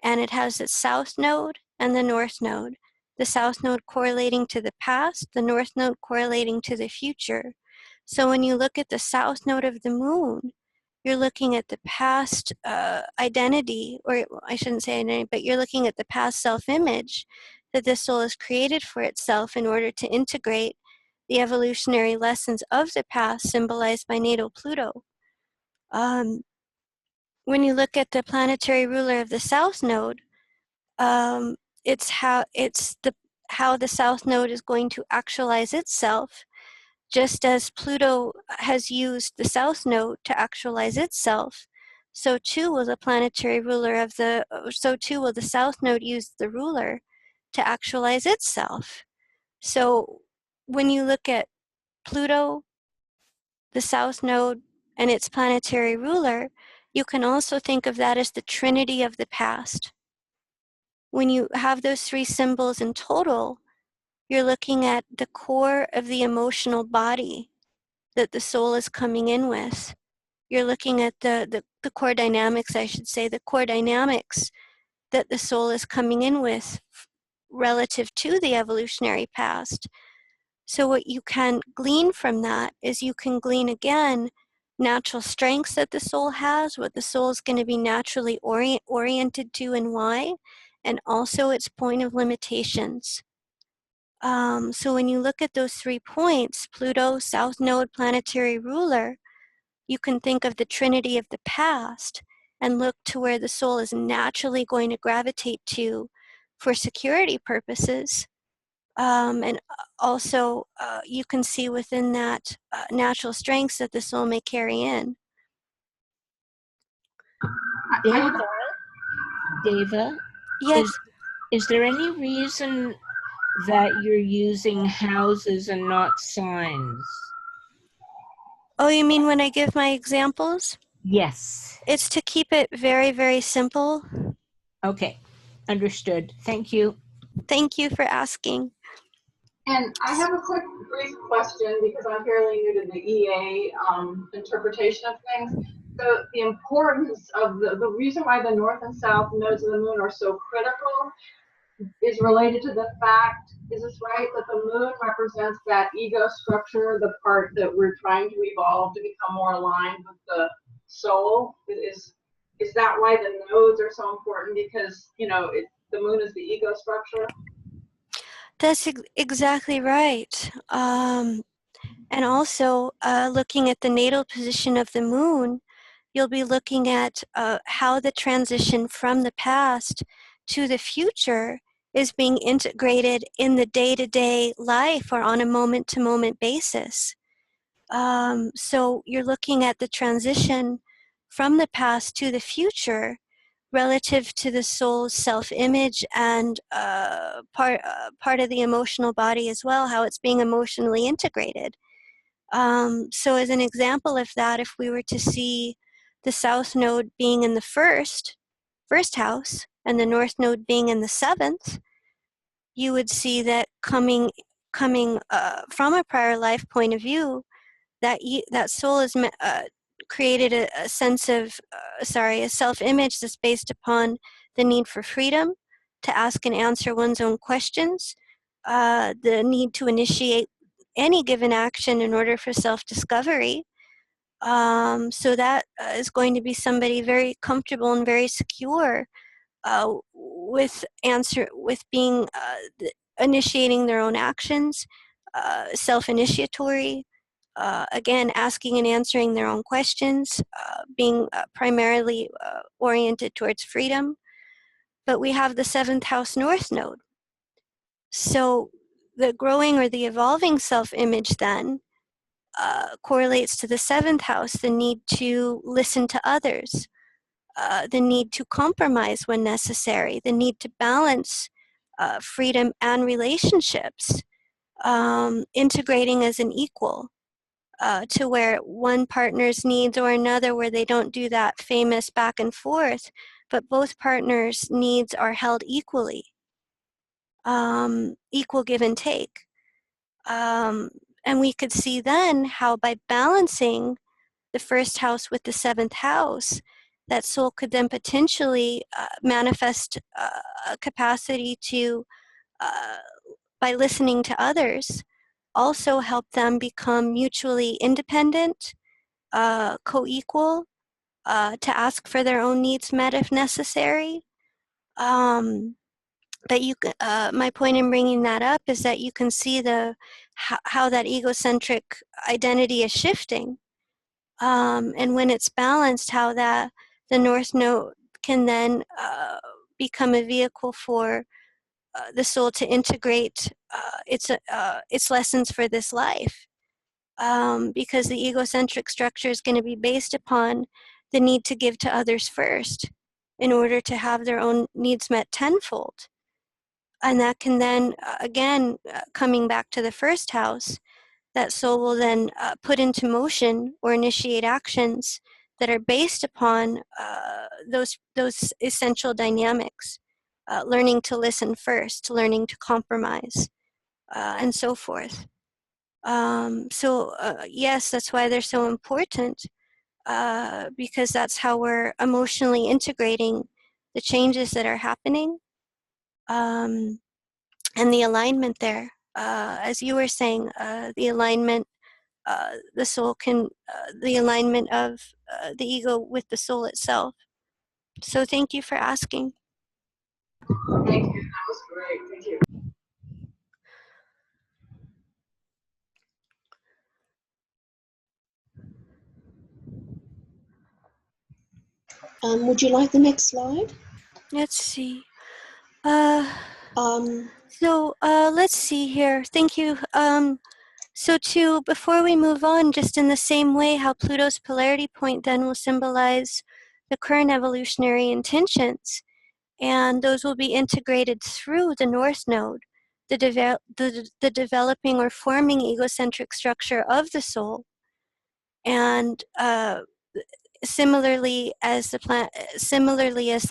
and it has its south node and the north node. The south node correlating to the past, the north node correlating to the future. So when you look at the south node of the moon, you're looking at the past identity, or I shouldn't say identity, but you're looking at the past self-image that the soul has created for itself in order to integrate the evolutionary lessons of the past, symbolized by natal Pluto. When you look at the planetary ruler of the south node, it's how the south node is going to actualize itself just as Pluto has used the south node to actualize itself, so too will the planetary ruler of the, so too will the south node use the ruler to actualize itself. So when you look at Pluto, the south node, and its planetary ruler, you can also think of that as the trinity of the past. When you have those three symbols in total, you're looking at the core of the emotional body that the soul is coming in with. You're looking at the core dynamics, I should say, the core dynamics that the soul is coming in with relative to the evolutionary past. So what you can glean from that is you can glean again natural strengths that the soul has, what the soul is going to be naturally oriented to and why, and also its point of limitations. So when you look at those 3 points, Pluto, South Node, planetary ruler, you can think of the trinity of the past and look to where the soul is naturally going to gravitate to for security purposes. And also, you can see within that natural strengths that the soul may carry in. Deva, Yes. is there any reason that you're using houses and not signs? Oh, you mean when I give my examples? Yes. It's to keep it very, very simple. Okay, understood. Thank you. Thank you for asking. And I have a quick, brief question because I'm fairly new to the EA interpretation of things. So the importance of the reason why the north and south nodes of the moon are so critical is related to the fact, is this right, that the moon represents that ego structure, the part that we're trying to evolve to become more aligned with the soul? Is that why the nodes are so important? Because, you know, the moon is the ego structure? That's exactly right. And also, looking at the natal position of the moon, you'll be looking at how the transition from the past to the future is being integrated in the day-to-day life or on a moment-to-moment basis. So you're looking at the transition from the past to the future relative to the soul's self-image and part of the emotional body as well, how it's being emotionally integrated. So as an example of that, if we were to see the south node being in the first house and the north node being in the seventh, you would see that coming from a prior life point of view, that soul has created a sense of, a self-image that's based upon the need for freedom, to ask and answer one's own questions, the need to initiate any given action in order for self-discovery. So that is going to be somebody very comfortable and very secure with being initiating their own actions, self-initiatory, again, asking and answering their own questions, being primarily oriented towards freedom. But we have the seventh house north node. So the growing or the evolving self-image then correlates to the seventh house, the need to listen to others, the need to compromise when necessary, the need to balance freedom and relationships, integrating as an equal. To where one partner's needs or another, where they don't do that famous back and forth, but both partners' needs are held equally, equal give and take. And we could see then how by balancing the first house with the seventh house, that soul could then potentially manifest a capacity to, by listening to others, also help them become mutually independent, co-equal, to ask for their own needs met if necessary. But my point in bringing that up is that you can see how that egocentric identity is shifting, and when it's balanced, how the north node can then become a vehicle for the soul to integrate its lessons for this life. because the egocentric structure is going to be based upon the need to give to others first in order to have their own needs met tenfold. And that can then, again, coming back to the first house, that soul will then put into motion or initiate actions that are based upon those essential dynamics, learning to listen first, learning to compromise, and so forth. Yes, that's why they're so important, because that's how we're emotionally integrating the changes that are happening, and the alignment there. As you were saying, the alignment, the soul can, the alignment of the ego with the soul itself. So thank you for asking. Thank you. That was great. Thank you. Would you like the next slide? Let's see. Um, Let's see here. Thank you. Before we move on, just in the same way how Pluto's polarity point then will symbolize the current evolutionary intentions, and those will be integrated through the North Node, the developing or forming egocentric structure of the soul. And similarly as the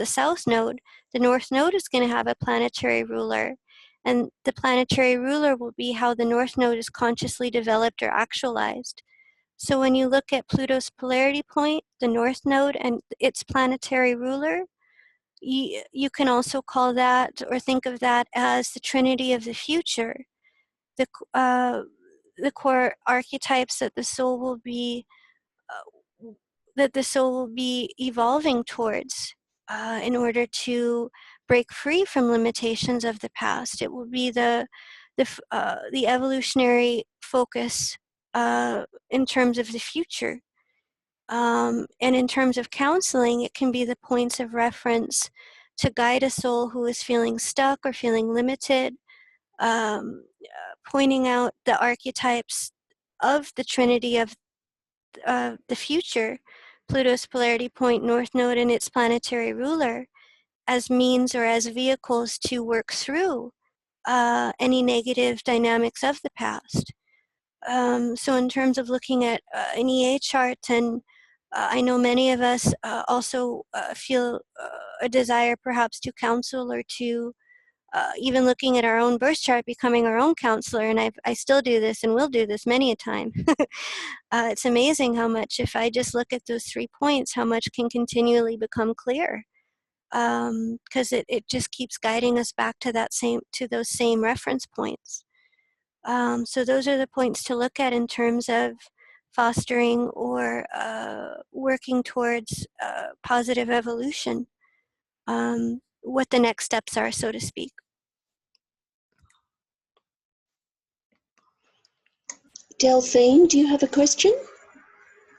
South Node, the North Node is going to have a planetary ruler. And the planetary ruler will be how the North Node is consciously developed or actualized. So when you look at Pluto's polarity point, the North Node, and its planetary ruler, you can also call that or think of that as the Trinity of the future, the core archetypes that the soul will be evolving towards in order to break free from limitations of the past. It will be the evolutionary focus in terms of the future. And in terms of counseling, it can be the points of reference to guide a soul who is feeling stuck or feeling limited, pointing out the archetypes of the Trinity of the future, Pluto's polarity point, North Node, and its planetary ruler, as means or as vehicles to work through any negative dynamics of the past. So in terms of looking at an EA chart, and I know many of us also feel a desire perhaps to counsel or to even looking at our own birth chart, becoming our own counselor, and I still do this and will do this many a time. It's amazing how much, if I just look at those 3 points, how much can continually become clear, because it just keeps guiding us back to those same reference points. So those are the points to look at in terms of fostering or working towards positive evolution, what the next steps are, so to speak. Delphine, do you have a question?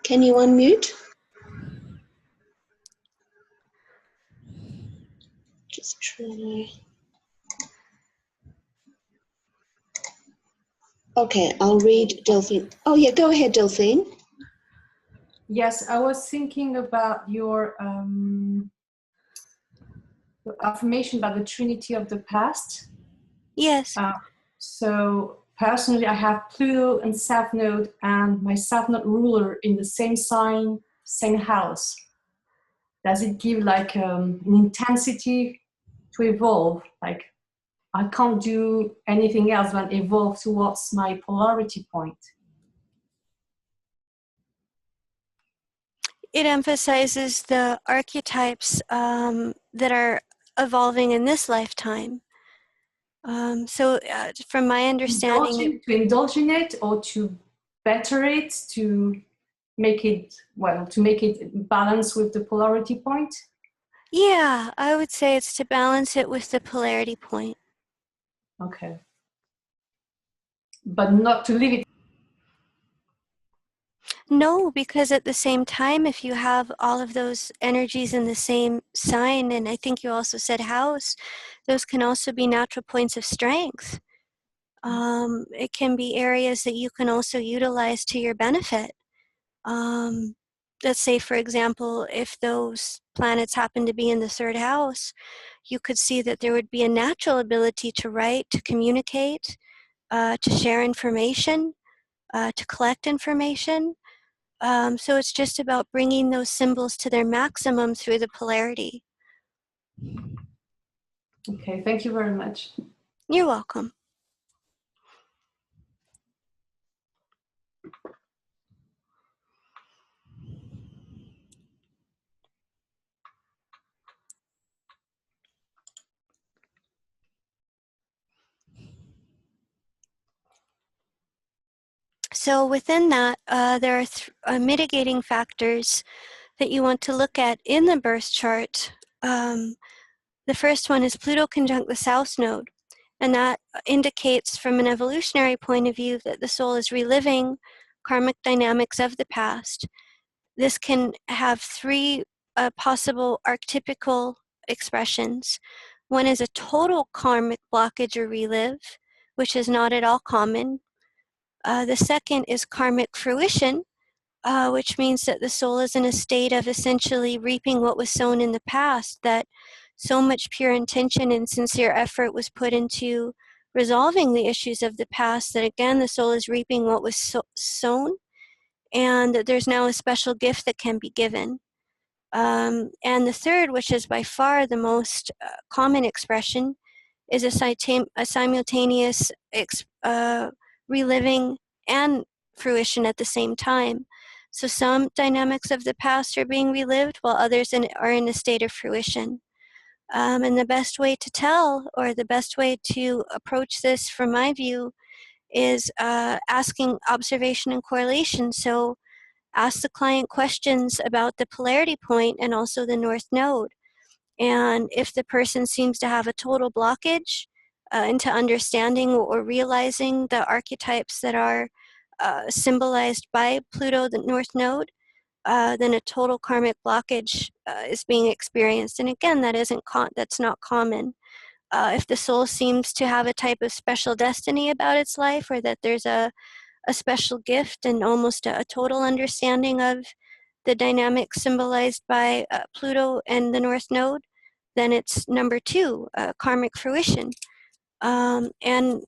Can you unmute? Just try. Okay, I'll read Delphine. Oh yeah, go ahead, Delphine. Yes, I was thinking about your affirmation about the Trinity of the past. Yes. So personally, I have Pluto and South Node and my South Node ruler in the same sign, same house. Does it give like an intensity to evolve? Like I can't do anything else than evolve towards my polarity point. It emphasizes the archetypes that are evolving in this lifetime. From my understanding, to indulge in it or to better it, to make it, well, to make it balance with the polarity point? Yeah, I would say it's to balance it with the polarity point. Okay. But not to leave it. No, because at the same time, if you have all of those energies in the same sign, and I think you also said house, those can also be natural points of strength. It can be areas that you can also utilize to your benefit. Let's say, for example, if those planets happen to be in the third house, you could see that there would be a natural ability to write, to communicate, to share information, to collect information. So it's just about bringing those symbols to their maximum through the polarity. Okay, thank you very much. You're welcome. So within that, there are mitigating factors that you want to look at in the birth chart. The first one is Pluto conjunct the South Node, and that indicates from an evolutionary point of view that the soul is reliving karmic dynamics of the past. This can have three possible archetypical expressions. One is a total karmic blockage or relive, which is not at all common. The second is karmic fruition, which means that the soul is in a state of essentially reaping what was sown in the past, that so much pure intention and sincere effort was put into resolving the issues of the past that again the soul is reaping what was sown, and that there's now a special gift that can be given. And the third, which is by far the most common expression, is a simultaneous reliving and fruition at the same time. So some dynamics of the past are being relived while others are in a state of fruition. And the best way to tell, or the best way to approach this from my view, is asking observation and correlation. So ask the client questions about the polarity point and also the North Node. And if the person seems to have a total blockage into understanding or realizing the archetypes that are symbolized by Pluto, the North Node, then a total karmic blockage is being experienced. And again, that's not common. If the soul seems to have a type of special destiny about its life, or that there's a special gift and almost a total understanding of the dynamic symbolized by Pluto and the North Node, then it's number two, karmic fruition. And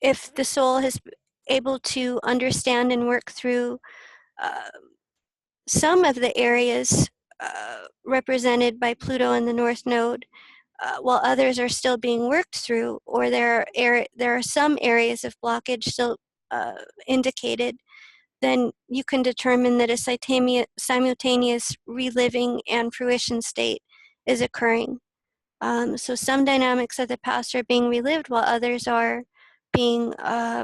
if the soul is able to understand and work through some of the areas represented by Pluto and the North Node, while others are still being worked through, or there are some areas of blockage still indicated, then you can determine that a simultaneous reliving and fruition state is occurring. So some dynamics of the past are being relived while others are being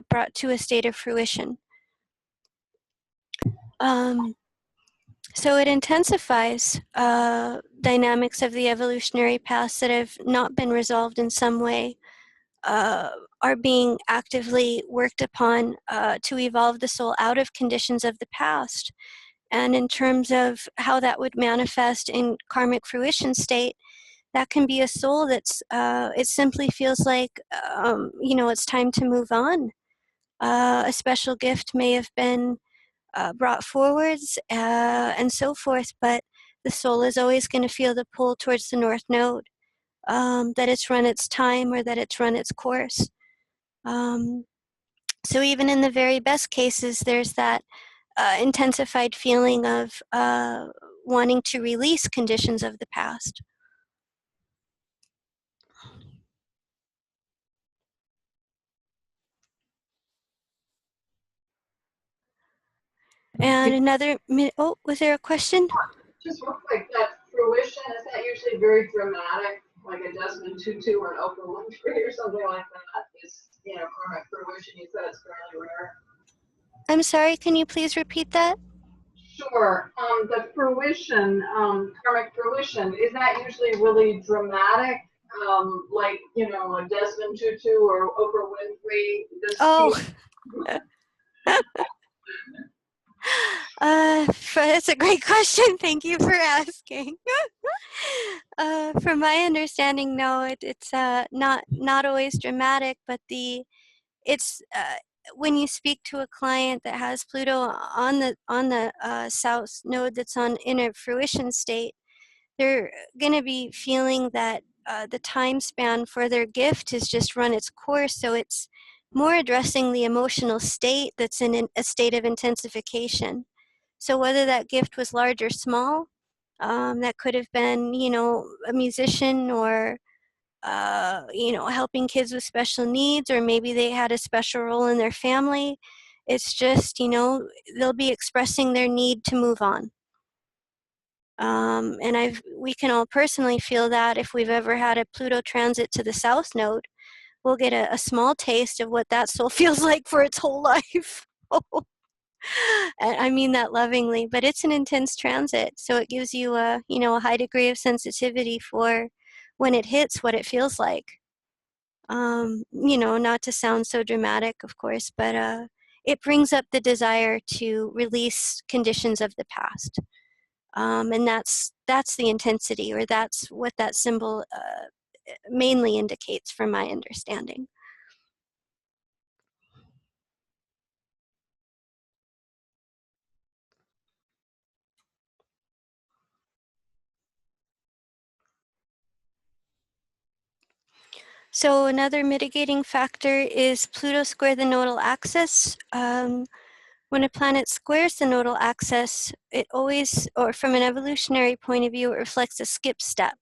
brought to a state of fruition. So it intensifies dynamics of the evolutionary past that have not been resolved in some way, are being actively worked upon to evolve the soul out of conditions of the past. And in terms of how that would manifest in karmic fruition state, that can be a soul that's, it simply feels like, it's time to move on. A special gift may have been brought forwards and so forth, but the soul is always going to feel the pull towards the North Node, that it's run its time or that it's run its course. So even in the very best cases, there's that intensified feeling of wanting to release conditions of the past. And another minute, oh, was there a question? Just real quick, that fruition, is that usually very dramatic, like a Desmond Tutu or an Oprah Winfrey or something like that? Is, karmic fruition, you said it's fairly rare. I'm sorry, can you please repeat that? Sure. The fruition, karmic fruition, is that usually really dramatic? Like, a Desmond Tutu or Oprah Winfrey? Oh. That's a great question. Thank you for asking. From my understanding, no, it's not always dramatic, but the it's when you speak to a client that has Pluto on the south node that's in a fruition state, they're going to be feeling that the time span for their gift has just run its course. So it's more addressing the emotional state that's in a state of intensification. So whether that gift was large or small, that could have been, you know, a musician, or you know, helping kids with special needs, or maybe they had a special role in their family. It's just, you know, they'll be expressing their need to move on. And we can all personally feel that if we've ever had a Pluto transit to the south node, we'll get a small taste of what that soul feels like for its whole life. And I mean that lovingly, but it's an intense transit, so it gives you a, you know, a high degree of sensitivity for when it hits, what it feels like. You know, not to sound so dramatic, of course, but it brings up the desire to release conditions of the past. And that's the intensity, or that's what that symbol mainly indicates from my understanding. So another mitigating factor is Pluto square the nodal axis. When a planet squares the nodal axis, it always, or from an evolutionary point of view, it reflects a skip step.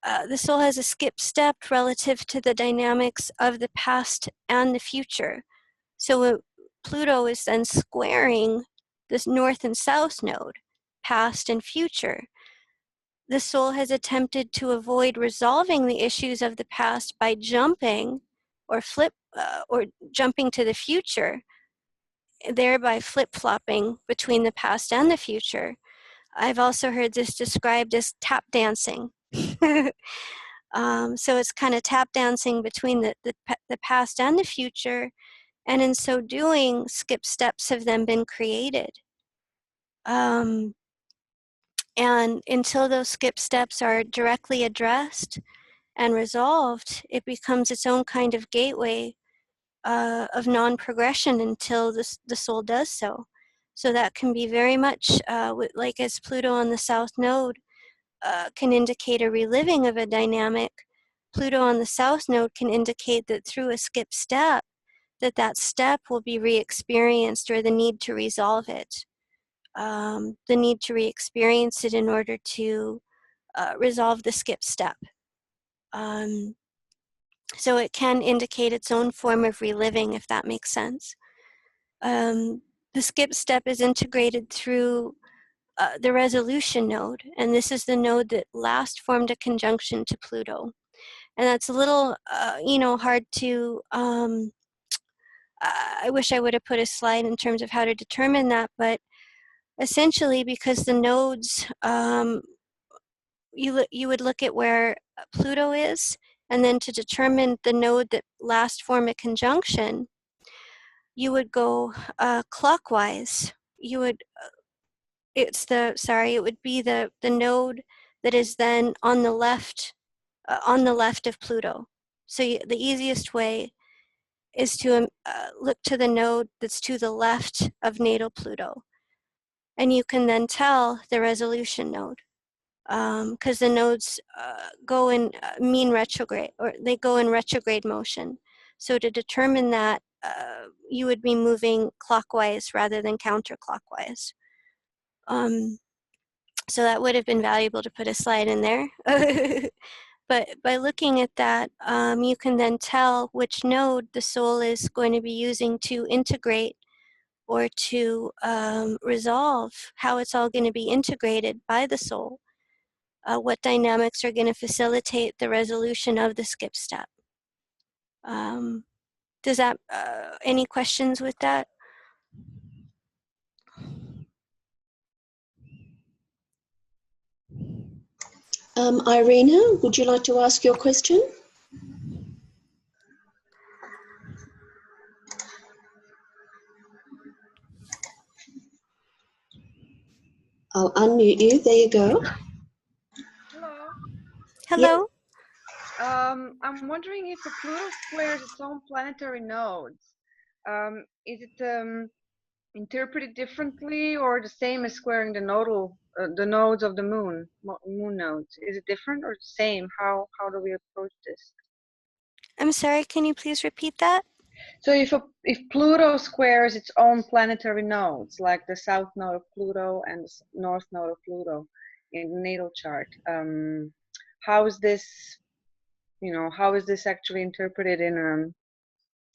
The soul has a skip step relative to the dynamics of the past and the future. So Pluto is then squaring this north and south node, past and future. The soul has attempted to avoid resolving the issues of the past by jumping or jumping to the future, thereby flip-flopping between the past and the future. I've also heard this described as tap dancing. So it's kind of tap dancing between the past and the future, and in so doing, skip steps have then been created. And until those skip steps are directly addressed and resolved, it becomes its own kind of gateway of non-progression until the soul does so. So that can be very much like as Pluto on the south node can indicate a reliving of a dynamic. Pluto on the south node can indicate that through a skip step, that step will be re-experienced, or the need to resolve it. The need to re-experience it in order to resolve the skip step. So it can indicate its own form of reliving, if that makes sense. The skip step is integrated through the resolution node, and this is the node that last formed a conjunction to Pluto. And that's a little, you know, hard to, I wish I would have put a slide in terms of how to determine that, but essentially because the nodes, you would look at where Pluto is, and then to determine the node that last formed a conjunction, you would go clockwise. You would, it would be the node that is then on the left of Pluto. So the easiest way is to look to the node that's to the left of natal Pluto. And you can then tell the resolution node, because the nodes go in mean retrograde, or they go in retrograde motion. So to determine that, you would be moving clockwise rather than counterclockwise. So that would have been valuable to put a slide in there. But by looking at that, you can then tell which node the soul is going to be using to integrate or to resolve, how it's all going to be integrated by the soul, what dynamics are going to facilitate the resolution of the skip step. Does that, any questions with that? Irina, would you like to ask your question? I'll unmute you. There you go. Hello. Hello? I'm wondering if a Pluto squares its own planetary nodes. Is it interpreted differently or the same as squaring the the nodes of the moon nodes? Is it different or the same? How do we approach this? I'm sorry, can you please repeat that? So if Pluto squares its own planetary nodes, like the south node of Pluto and the north node of Pluto in the natal chart, how is this, how is this actually interpreted in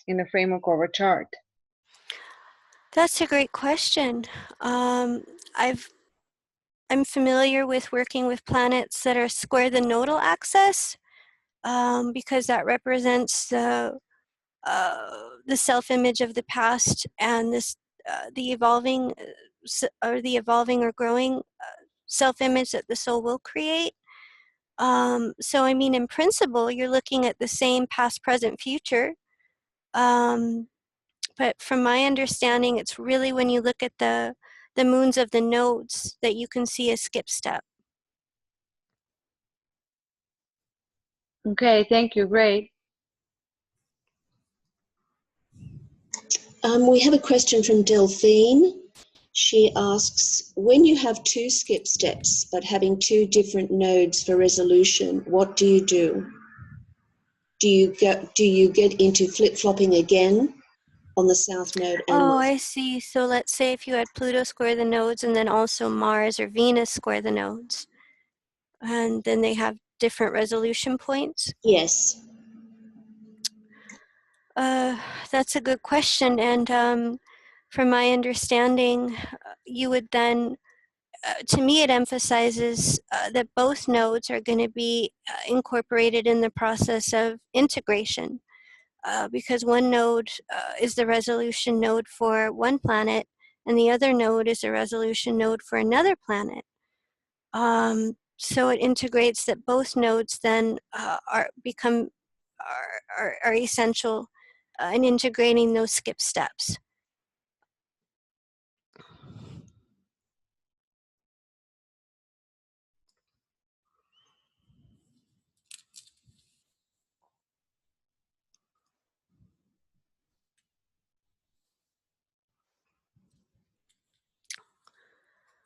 the framework of a chart? That's a great question. I'm familiar with working with planets that are square the nodal axis, because that represents the self-image of the past and the evolving or growing self-image that the soul will create. So I mean, in principle, you're looking at the same past, present, future. But from my understanding, it's really when you look at the moons of the nodes that you can see a skip step. Okay, thank you. Great. We have a question from Delphine. She asks, when you have two skip steps but having two different nodes for resolution, what do you do? Do you get into flip-flopping again on the south node and Oh, I see. So let's say if you had Pluto square the nodes and then also Mars or Venus square the nodes, and then they have different resolution points? Yes. That's a good question. And from my understanding, you would then, to me, it emphasizes that both nodes are going to be incorporated in the process of integration. Because one node is the resolution node for one planet, and the other node is a resolution node for another planet. So it integrates that both nodes then are essential in integrating those skip steps.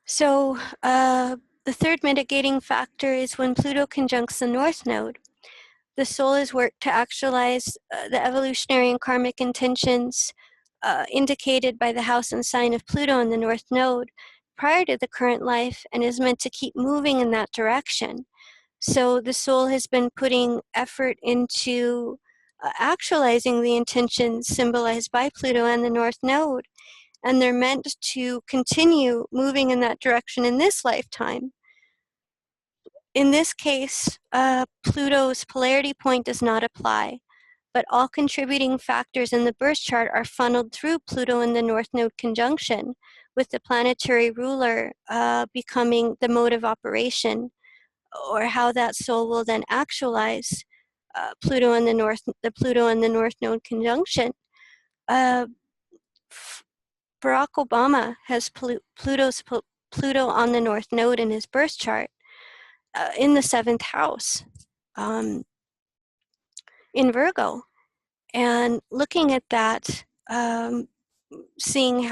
So the third mitigating factor is when Pluto conjuncts the North Node. The soul has worked to actualize the evolutionary and karmic intentions indicated by the house and sign of Pluto in the North Node prior to the current life, and is meant to keep moving in that direction. So the soul has been putting effort into actualizing the intentions symbolized by Pluto and the North Node, and they're meant to continue moving in that direction in this lifetime. In this case, Pluto's polarity point does not apply, but all contributing factors in the birth chart are funneled through Pluto in the North Node conjunction, with the planetary ruler becoming the mode of operation, or how that soul will then actualize Pluto in the North Node conjunction. Barack Obama has Pluto on the North Node in his birth chart in the 7th house in Virgo. And looking at that, seeing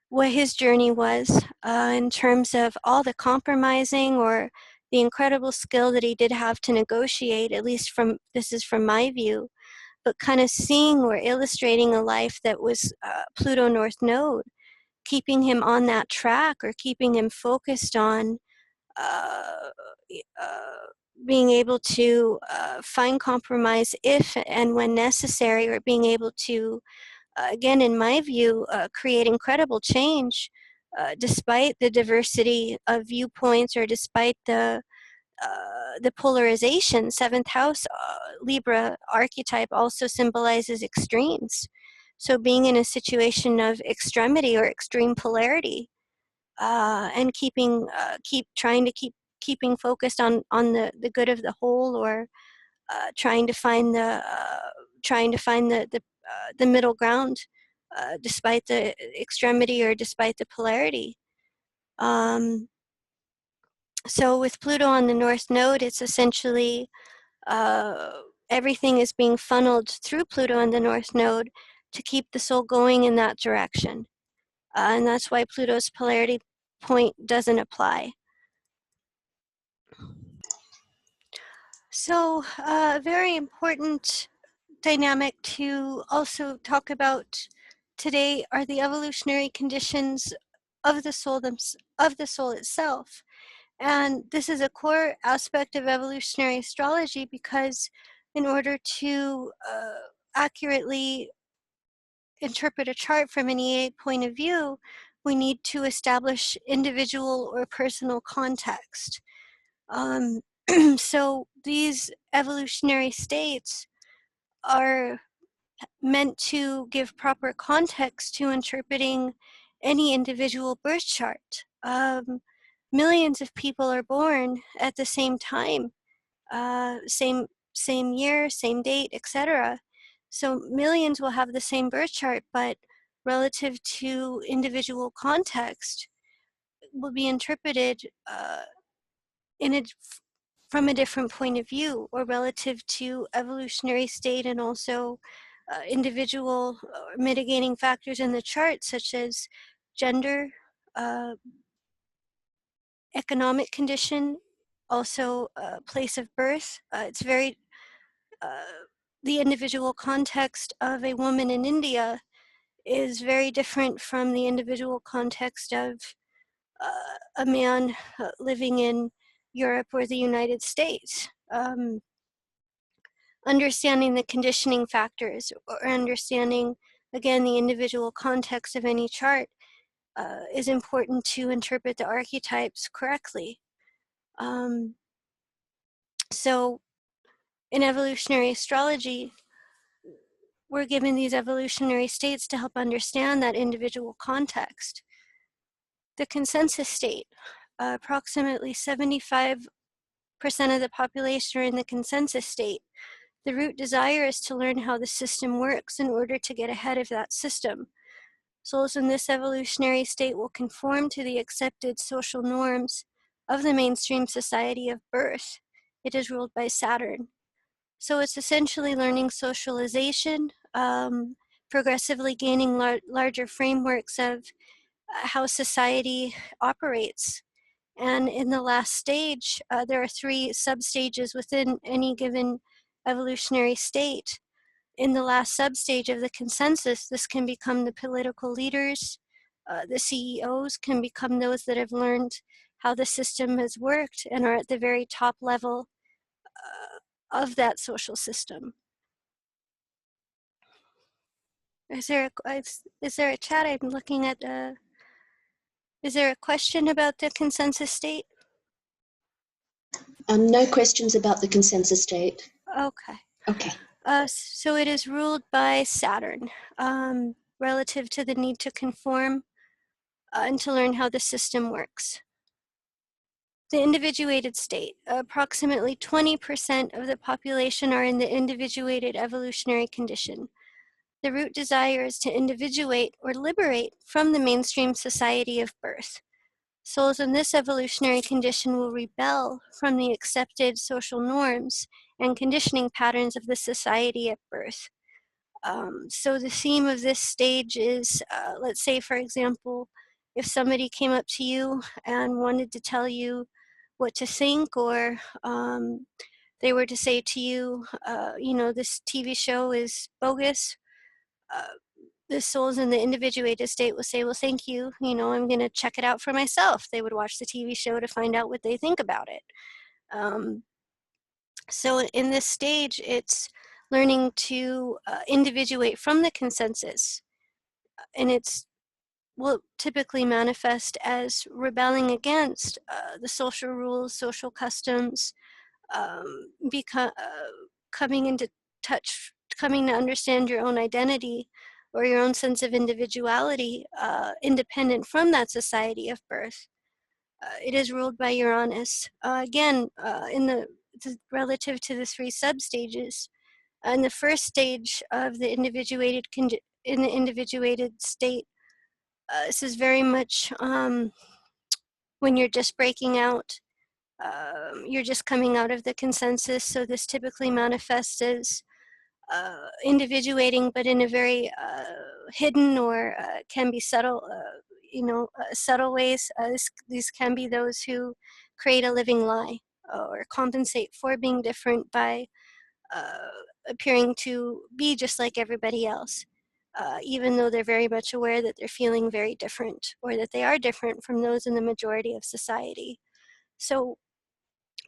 what his journey was in terms of all the compromising or the incredible skill that he did have to negotiate, at least this is from my view, but kind of seeing or illustrating a life that was Pluto North Node, keeping him on that track or keeping him focused on being able to find compromise if and when necessary, or being able to, again, in my view, create incredible change despite the diversity of viewpoints or despite the polarization. 7th house Libra archetype also symbolizes extremes. So being in a situation of extremity or extreme polarity, and keeping focused on the good of the whole, or trying to find the middle ground despite the extremity or despite the polarity. So with Pluto on the North Node, it's essentially everything is being funneled through Pluto and the North Node to keep the soul going in that direction. And that's why Pluto's polarity point doesn't apply. So a very important dynamic to also talk about today are the evolutionary conditions of the soul itself. And this is a core aspect of evolutionary astrology because in order to accurately interpret a chart from an EA point of view, we need to establish individual or personal context. So these evolutionary states are meant to give proper context to interpreting any individual birth chart. Millions of people are born at the same time, same year, same date, etc. So millions will have the same birth chart, but relative to individual context, will be interpreted from a different point of view, or relative to evolutionary state and also individual mitigating factors in the chart, such as gender, economic condition, also place of birth. It's very, the individual context of a woman in India is very different from the individual context of a man living in Europe or the United States. Understanding the conditioning factors or understanding, again, the individual context of any chart is important to interpret the archetypes correctly. So in evolutionary astrology, we're given these evolutionary states to help understand that individual context. The consensus state, approximately 75% of the population are in the consensus state. The root desire is to learn how the system works in order to get ahead of that system. Souls in this evolutionary state will conform to the accepted social norms of the mainstream society of birth. It is ruled by Saturn. So it's essentially learning socialization, progressively gaining larger frameworks of how society operates. And in the last stage, there are 3 sub-stages within any given evolutionary state. In the last sub-stage of the consensus, this can become the political leaders, the CEOs can become those that have learned how the system has worked and are at the very top level of that social system. Is there a chat? I'm looking at, is there a question about the consensus state? No questions about the consensus state. Okay. Okay. So it is ruled by Saturn, relative to the need to conform and to learn how the system works. The individuated state, approximately 20% of the population are in the individuated evolutionary condition. The root desire is to individuate or liberate from the mainstream society of birth. Souls in this evolutionary condition will rebel from the accepted social norms and conditioning patterns of the society at birth. So the theme of this stage is, let's say, for example, if somebody came up to you and wanted to tell you what to think, or they were to say to you, you know, this TV show is bogus, the souls in the individuated state will say, well, thank you, you know, I'm going to check it out for myself. They would watch the TV show to find out what they think about it. So in this stage, it's learning to individuate from the consensus, and it's will typically manifest as rebelling against the social rules, social customs, coming into touch, coming to understand your own identity or your own sense of individuality, independent from that society of birth. It is ruled by Uranus. Again, relative to the 3 sub-stages, in the first stage of the individuated state, this is very much when you're just breaking out, you're just coming out of the consensus. So this typically manifests as individuating, but in a very hidden or can be subtle, subtle ways. These can be those who create a living lie or compensate for being different by appearing to be just like everybody else, even though they're very much aware that they're feeling very different or that they are different from those in the majority of society. So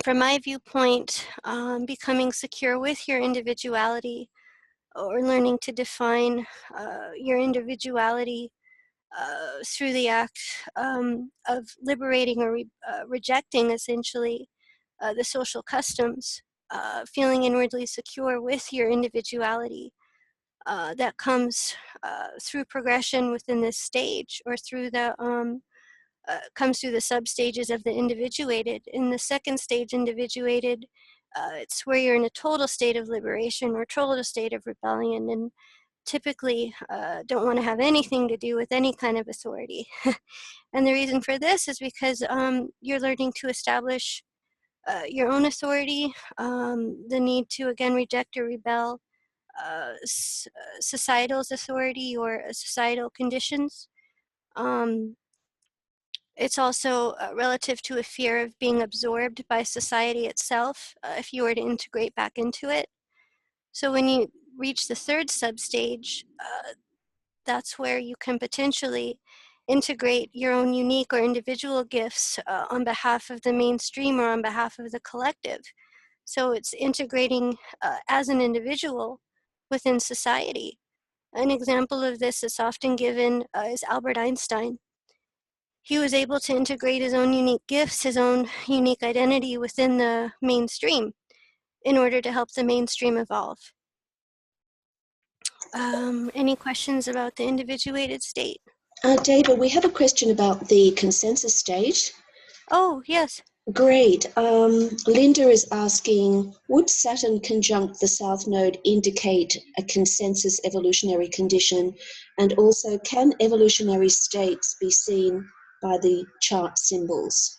from my viewpoint, becoming secure with your individuality or learning to define your individuality through the act of liberating or rejecting, essentially, the social customs, feeling inwardly secure with your individuality that comes through progression within this stage, or through the comes through the sub-stages of the individuated. In the second stage, individuated, it's where you're in a total state of liberation or total state of rebellion, and typically don't want to have anything to do with any kind of authority. And the reason for this is because you're learning to establish your own authority, the need to, again, reject or rebel societal's authority or societal conditions. It's also relative to a fear of being absorbed by society itself if you were to integrate back into it. So when you reach the third substage, that's where you can potentially integrate your own unique or individual gifts on behalf of the mainstream or on behalf of the collective. So it's integrating as an individual within society. An example of this is often given is Albert Einstein. He was able to integrate his own unique gifts, his own unique identity within the mainstream in order to help the mainstream evolve. Any questions about the individuated state? Deva, we have a question about the consensus stage. Oh, yes. Great. Linda is asking, would Saturn conjunct the South Node indicate a consensus evolutionary condition? And also, can evolutionary states be seen by the chart symbols?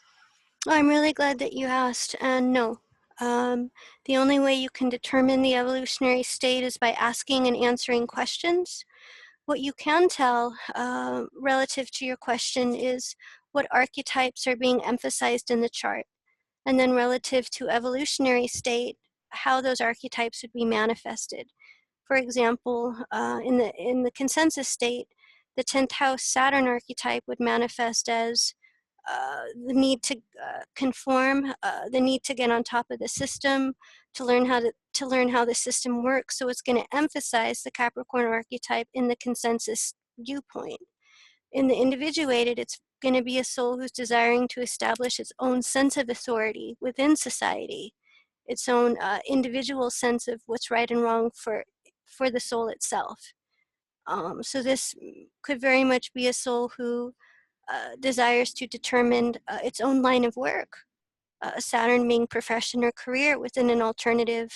I'm really glad that you asked, and no. The only way you can determine the evolutionary state is by asking and answering questions. What you can tell relative to your question is what archetypes are being emphasized in the chart, and then relative to evolutionary state, how those archetypes would be manifested. For example, in the consensus state, the 10th house Saturn archetype would manifest as the need to conform, the need to get on top of the system, to learn how the system works. So it's going to emphasize the Capricorn archetype in the consensus viewpoint. In the individuated, it's going to be a soul who's desiring to establish its own sense of authority within society, its own individual sense of what's right and wrong for the soul itself. So this could very much be a soul who desires to determine its own line of work, Saturn being profession or career within an alternative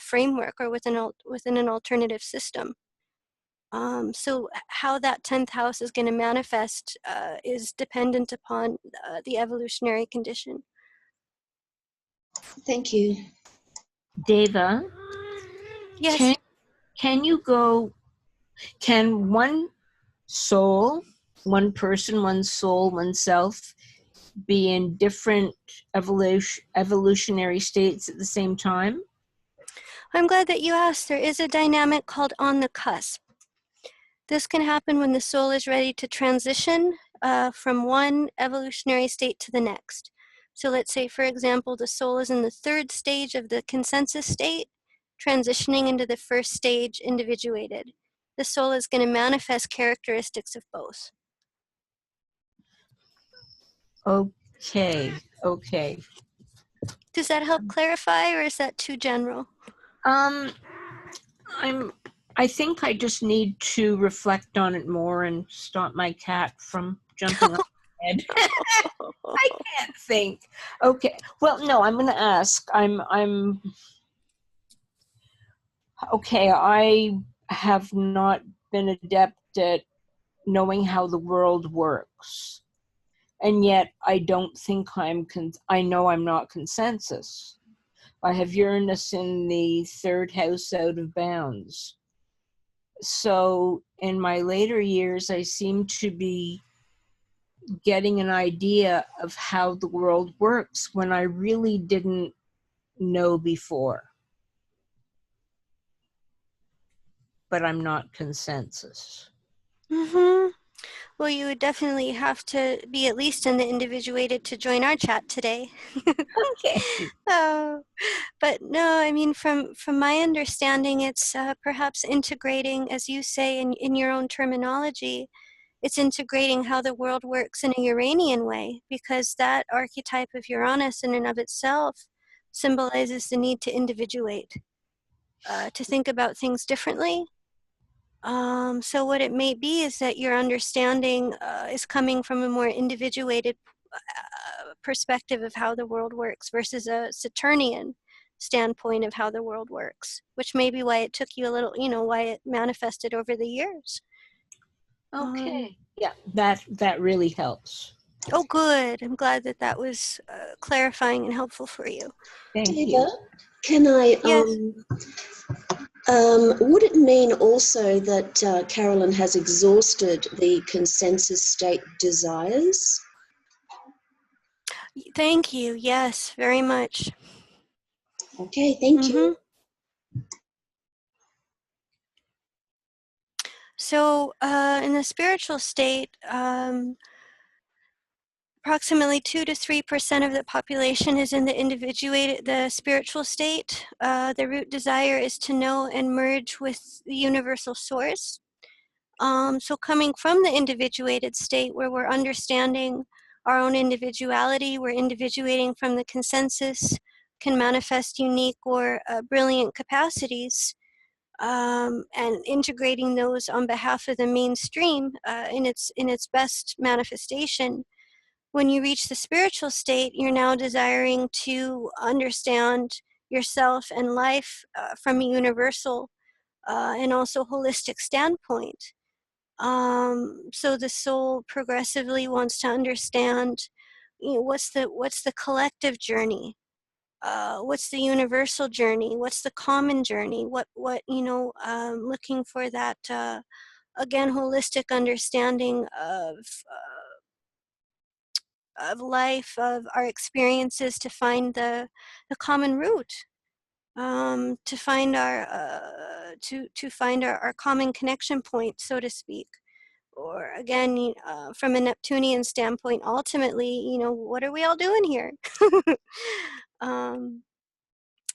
framework or within an alternative system. So how that 10th house is going to manifest is dependent upon the evolutionary condition. Thank you. Deva, Yes. Can one soul, one person, one soul, oneself be in different evolutionary states at the same time? I'm glad that you asked. There is a dynamic called on the cusp. This can happen when the soul is ready to transition from one evolutionary state to the next. So let's say, for example, the soul is in the third stage of the consensus state, transitioning into the first stage, individuated. The soul is going to manifest characteristics of both. Okay. Does that help clarify, or is that too general? I think I just need to reflect on it more and stop my cat from jumping on my head. I can't think. Okay. Well, no, I'm going to ask. Okay, I have not been adept at knowing how the world works. And yet I don't think I know I'm not consensus. I have Uranus in the third house out of bounds. So in my later years, I seem to be getting an idea of how the world works when I really didn't know before. But I'm not consensus. Mm-hmm. Well, you would definitely have to be at least in the individuated to join our chat today. Okay. Oh, but no, I mean, from my understanding, it's perhaps integrating, as you say in your own terminology, it's integrating how the world works in a Uranian way, because that archetype of Uranus in and of itself symbolizes the need to individuate, to think about things differently. So what it may be is that your understanding is coming from a more individuated perspective of how the world works versus a Saturnian standpoint of how the world works, which may be why it took you a little, why it manifested over the years. Okay. Yeah, that really helps. Oh, good. I'm glad that was clarifying and helpful for you. Thank Deva, you. can I, Yes. would it mean also that Carolyn has exhausted the consensus state desires? Thank you. Yes, very much. Okay, thank you. So in the spiritual state, approximately 2 to 3% of the population is in the spiritual state. The root desire is to know and merge with the universal source. So coming from the individuated state where we're understanding our own individuality, we're individuating from the consensus, can manifest unique or brilliant capacities, and integrating those on behalf of the mainstream in its best manifestation. When you reach the spiritual state, you're now desiring to understand yourself and life from a universal and also holistic standpoint. So the soul progressively wants to understand, what's the collective journey, what's the universal journey, what's the common journey, what looking for that again holistic understanding of life, of our experiences, to find the common root, to find our common connection point, so to speak. Or again, from a Neptunian standpoint, ultimately, what are we all doing here?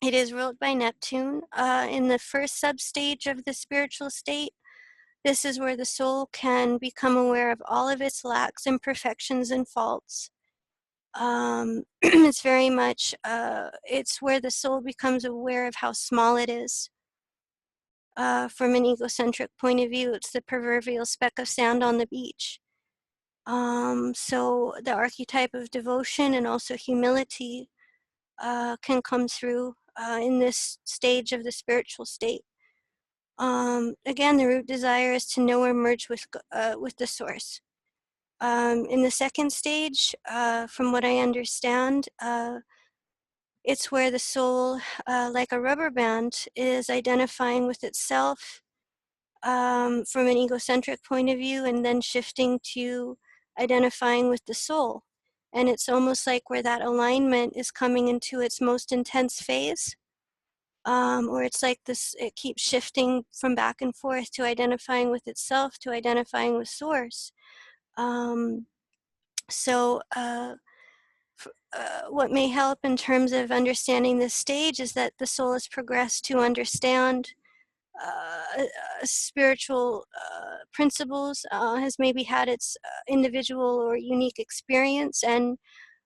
It is ruled by Neptune. In the first substage of the spiritual state, this is where the soul can become aware of all of its lacks, imperfections, and faults. It's very much, it's where the soul becomes aware of how small it is. From an egocentric point of view, it's the proverbial speck of sand on the beach. So the archetype of devotion and also humility can come through in this stage of the spiritual state. Again, the root desire is to know or merge with the source. In the second stage, from what I understand, it's where the soul, like a rubber band, is identifying with itself from an egocentric point of view, and then shifting to identifying with the soul. And it's almost like where that alignment is coming into its most intense phase, or it's like this, it keeps shifting from back and forth to identifying with itself, to identifying with source. So what may help in terms of understanding this stage is that the soul has progressed to understand spiritual principles, has maybe had its individual or unique experience, and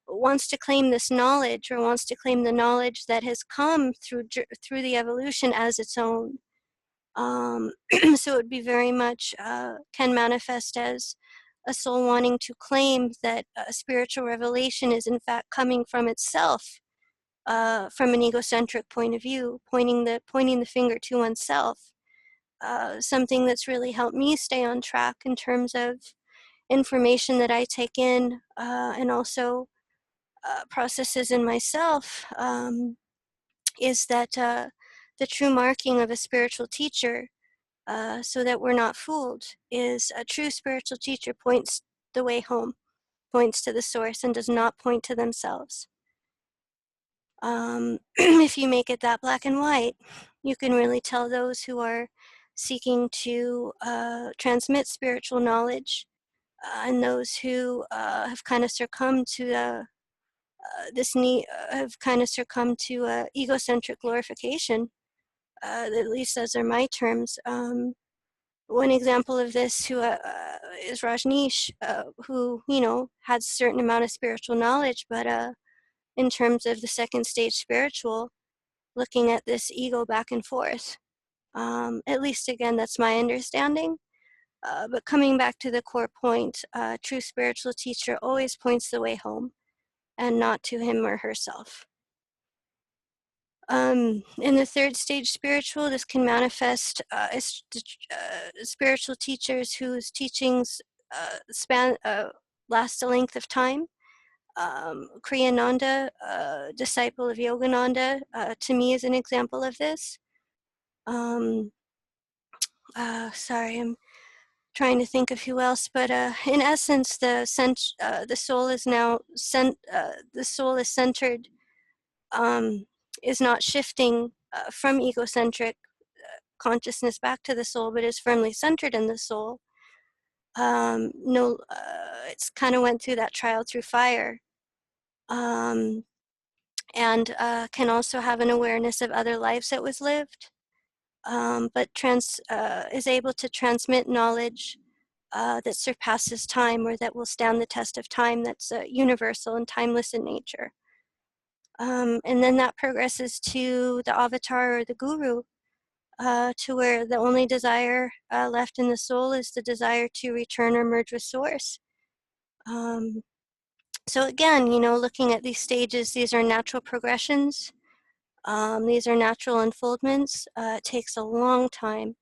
wants to claim this knowledge, or wants to claim the knowledge that has come through the evolution as its own. So it would be very much can manifest as a soul wanting to claim that spiritual revelation is in fact coming from itself, from an egocentric point of view, pointing the finger to oneself. Something that's really helped me stay on track in terms of information that I take in, and also processes in myself, is that the true marking of a spiritual teacher, so that we're not fooled, is a true spiritual teacher points the way home, points to the source, and does not point to themselves. If you make it that black and white, you can really tell those who are seeking to transmit spiritual knowledge, and those who have kind of succumbed to this need, have kind of succumbed to egocentric glorification. At least those are my terms. One example of this is Rajneesh, who, you know, had a certain amount of spiritual knowledge, but in terms of the second stage spiritual, looking at this ego back and forth. At least, again, that's my understanding. But coming back to the core point, true spiritual teacher always points the way home and not to him or herself. In the third stage spiritual, this can manifest as spiritual teachers whose teachings last a length of time. Kriyananda, disciple of Yogananda, to me is an example of this. Sorry, I'm trying to think of who else, but in essence, the soul is now the soul is centered, is not shifting from egocentric consciousness back to the soul, but is firmly centered in the soul. It's kind of went through that trial through fire, and can also have an awareness of other lives that was lived, but is able to transmit knowledge that surpasses time, or that will stand the test of time, that's universal and timeless in nature. And then that progresses to the avatar or the guru, to where the only desire left in the soul is the desire to return or merge with source. So again, you know, looking at these stages, these are natural progressions. These are natural unfoldments. It takes a long time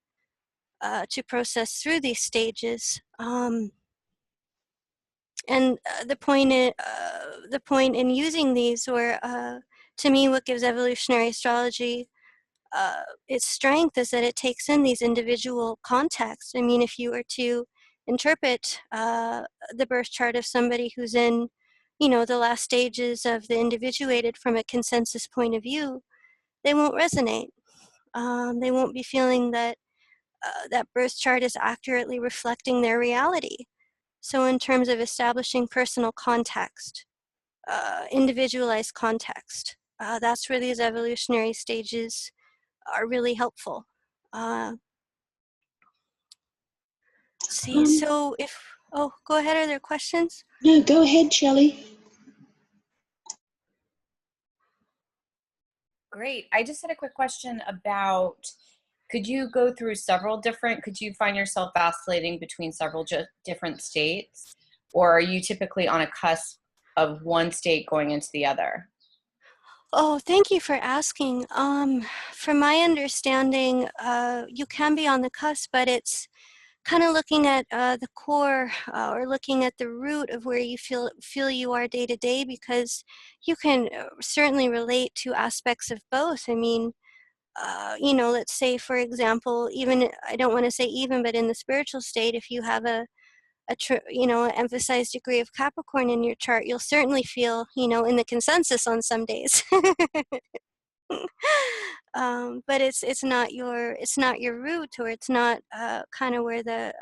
to process through these stages. And the point in using these, or to me, what gives evolutionary astrology its strength, is that it takes in these individual contexts. I mean, if you were to interpret the birth chart of somebody who's in, you know, the last stages of the individuated from a consensus point of view, they won't resonate. They won't be feeling that that birth chart is accurately reflecting their reality. So in terms of establishing personal context, individualized context, that's where these evolutionary stages are really helpful. Let's see, so go ahead, are there questions? No, go ahead, Shelley. Great. I just had a quick question about, could you go through could you find yourself vacillating between several different states? Or are you typically on a cusp of one state going into the other? Oh, thank you for asking. From my understanding, you can be on the cusp, but it's kind of looking at the core, or looking at the root of where you feel you are day to day, because you can certainly relate to aspects of both. I mean, you know, let's say, for example, even, I don't want to say even, but in the spiritual state, if you have an emphasized degree of Capricorn in your chart, you'll certainly feel, you know, in the consensus on some days. But it's not your root, or it's not kind of where the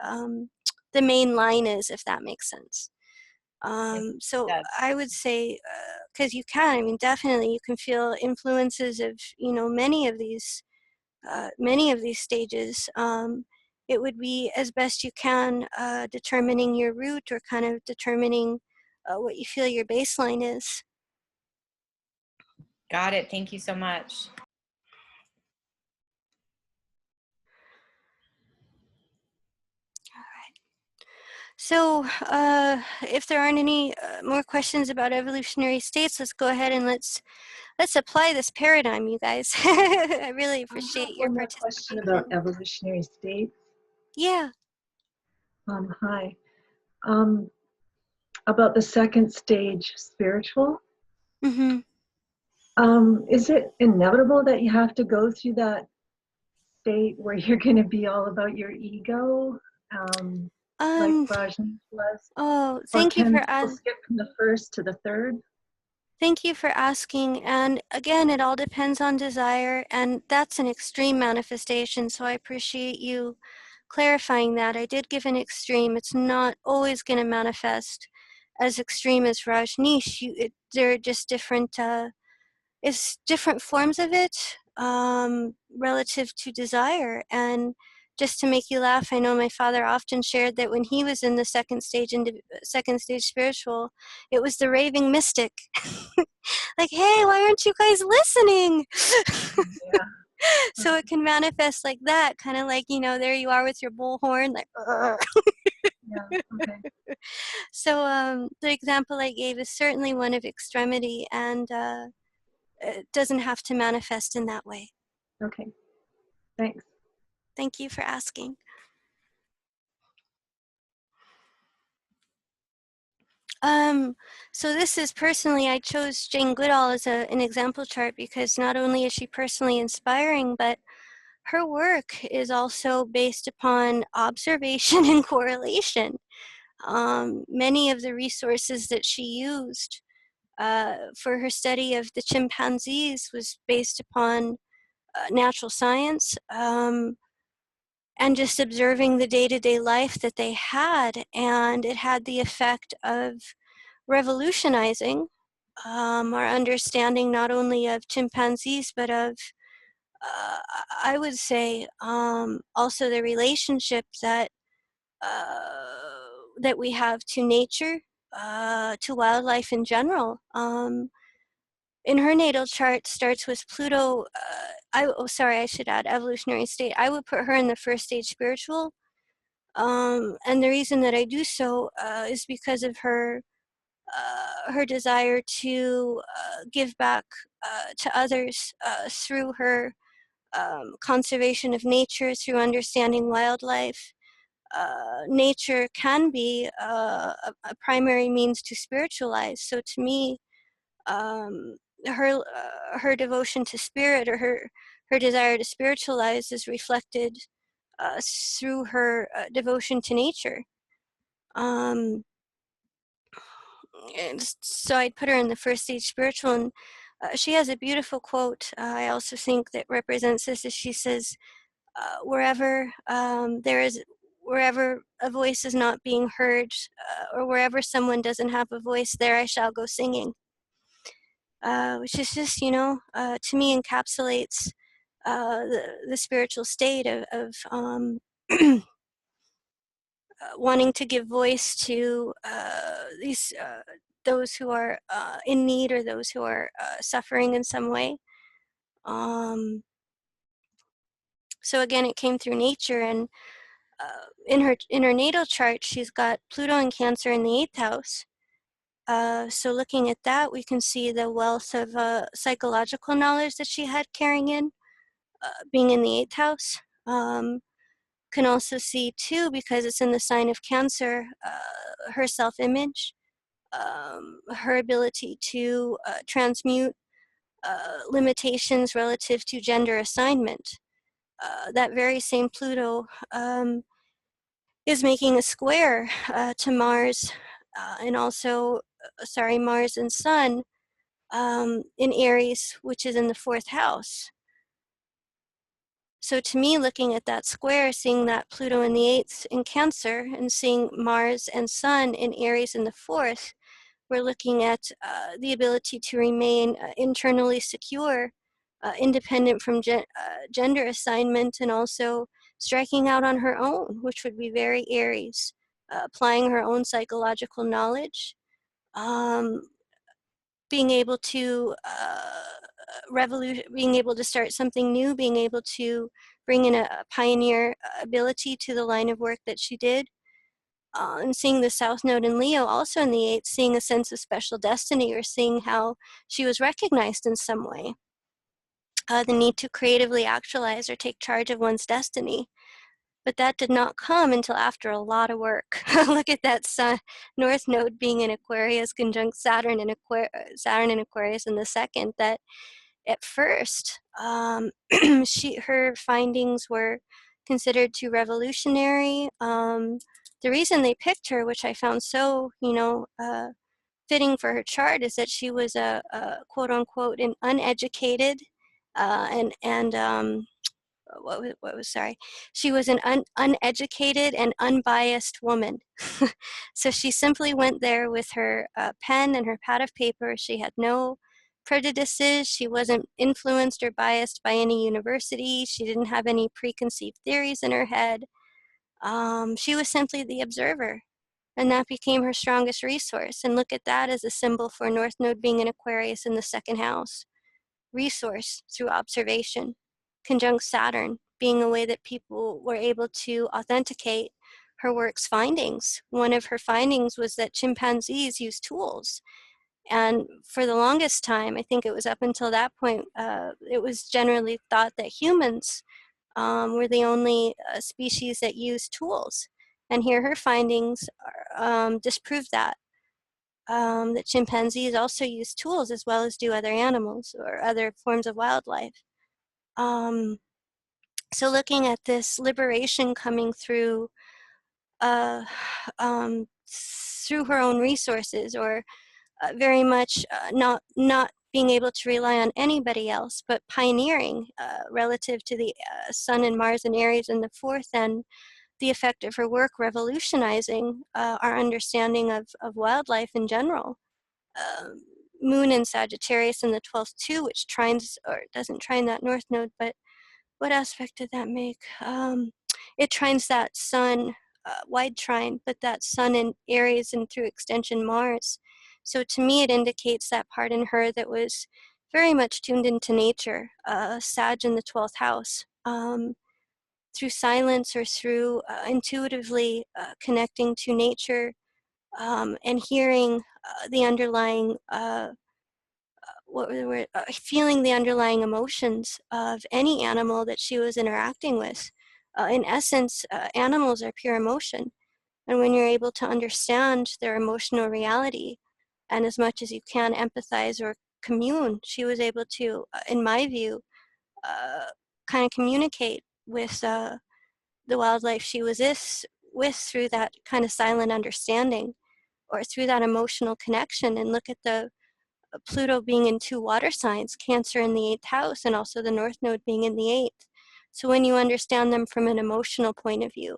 main line is, if that makes sense. So I would say, because you can, I mean, definitely you can feel influences of, you know, many of these stages. It would be, as best you can, determining your root, or kind of determining what you feel your baseline is. Got it. Thank you so much. So if there aren't any more questions about evolutionary states, let's go ahead and let's apply this paradigm, you guys. I really appreciate your One more question about evolutionary states. Yeah. Hi. about the second stage spiritual. Mm-hmm. Is it inevitable that you have to go through that state where you're going to be all about your ego, like Rajni was? Oh, Or thank you can for people skip from the first to the third? Thank you for asking. And again, it all depends on desire, and that's an extreme manifestation. So I appreciate you clarifying that. I did give an extreme. It's not always going to manifest as extreme as Rajneesh. They're just different. It's different forms of it relative to desire. And just to make you laugh, I know my father often shared that when he was in the second stage spiritual, it was the raving mystic. Like, hey, why aren't you guys listening? Yeah. So it can manifest like that, kind of like, there you are with your bullhorn, like, Yeah. Okay. So the example I gave is certainly one of extremity, and it doesn't have to manifest in that way. Okay. Thanks. Thank you for asking. So this is personally, I chose Jane Goodall as an example chart because not only is she personally inspiring, but her work is also based upon observation and correlation. Many of the resources that she used for her study of the chimpanzees was based upon natural science and just observing the day-to-day life that they had, and it had the effect of revolutionizing our understanding not only of chimpanzees but of I would say also the relationship that that we have to nature, to wildlife in general. In her natal chart starts with Pluto. I should add evolutionary state. I would put her in the first stage spiritual. And the reason that I do so is because of her desire to give back to others through her conservation of nature, through understanding wildlife. Nature can be a primary means to spiritualize. So to me, her devotion to spirit, or her desire to spiritualize, is reflected through her devotion to nature. And so I'd put her in the first stage spiritual, and she has a beautiful quote I also think that represents this, as she says, wherever wherever a voice is not being heard, or wherever someone doesn't have a voice, there I shall go singing. Which is just, to me encapsulates the spiritual state of wanting to give voice to those who are in need, or those who are suffering in some way. So again, it came through nature, and in her natal chart, she's got Pluto and Cancer in the 8th house. So looking at that, we can see the wealth of psychological knowledge that she had carrying in, being in the 8th house. Can also see too, because it's in the sign of Cancer, her self-image, her ability to transmute limitations relative to gender assignment. That very same Pluto is making a square to Mars, and also, Mars and Sun in Aries, which is in the 4th house. So to me, looking at that square, seeing that Pluto in the 8th in Cancer, and seeing Mars and Sun in Aries in the 4th, we're looking at the ability to remain internally secure, independent from gender assignment, and also striking out on her own, which would be very Aries, applying her own psychological knowledge, being able to being able to start something new, being able to bring in a pioneer ability to the line of work that she did. And seeing the South Node in Leo also in the 8th, seeing a sense of special destiny, or seeing how she was recognized in some way. The need to creatively actualize or take charge of one's destiny. But that did not come until after a lot of work. Look at that Sun North Node being in Aquarius conjunct Saturn in Aquarius in the second. That at first, her findings were considered too revolutionary. The reason they picked her, which I found so, fitting for her chart, is that she was a quote unquote an uneducated she was an uneducated and unbiased woman. So she simply went there with her pen and her pad of paper. She had no prejudices. She wasn't influenced or biased by any university. She didn't have any preconceived theories in her head. She was simply the observer, and that became her strongest resource. And look at that as a symbol for North Node being in Aquarius in the second house. Resource through observation, conjunct Saturn being a way that people were able to authenticate her work's findings. One of her findings was that chimpanzees use tools. And for the longest time, I think it was up until that point, it was generally thought that humans were the only species that used tools. And here her findings disprove that. That chimpanzees also use tools as well as do other animals or other forms of wildlife. So looking at this liberation coming through through her own resources, or very much not being able to rely on anybody else, but pioneering relative to the Sun and Mars and Aries in the fourth, and the effect of her work revolutionizing our understanding of wildlife in general. Moon in Sagittarius in the 12th too, which trines, or doesn't trine that North Node, but what aspect did that make? It trines that Sun, wide trine, but that Sun in Aries and through extension Mars. So to me it indicates that part in her that was very much tuned into nature, Sag in the 12th house. Through silence or through intuitively connecting to nature and hearing the underlying, feeling the underlying emotions of any animal that she was interacting with. In essence, animals are pure emotion. And when you're able to understand their emotional reality, and as much as you can empathize or commune, she was able to, in my view, kind of communicate with the wildlife she was with through that kind of silent understanding, or through that emotional connection. And look at the Pluto being in 2 water signs, Cancer in the 8th house, and also the North Node being in the 8th. So when you understand them from an emotional point of view,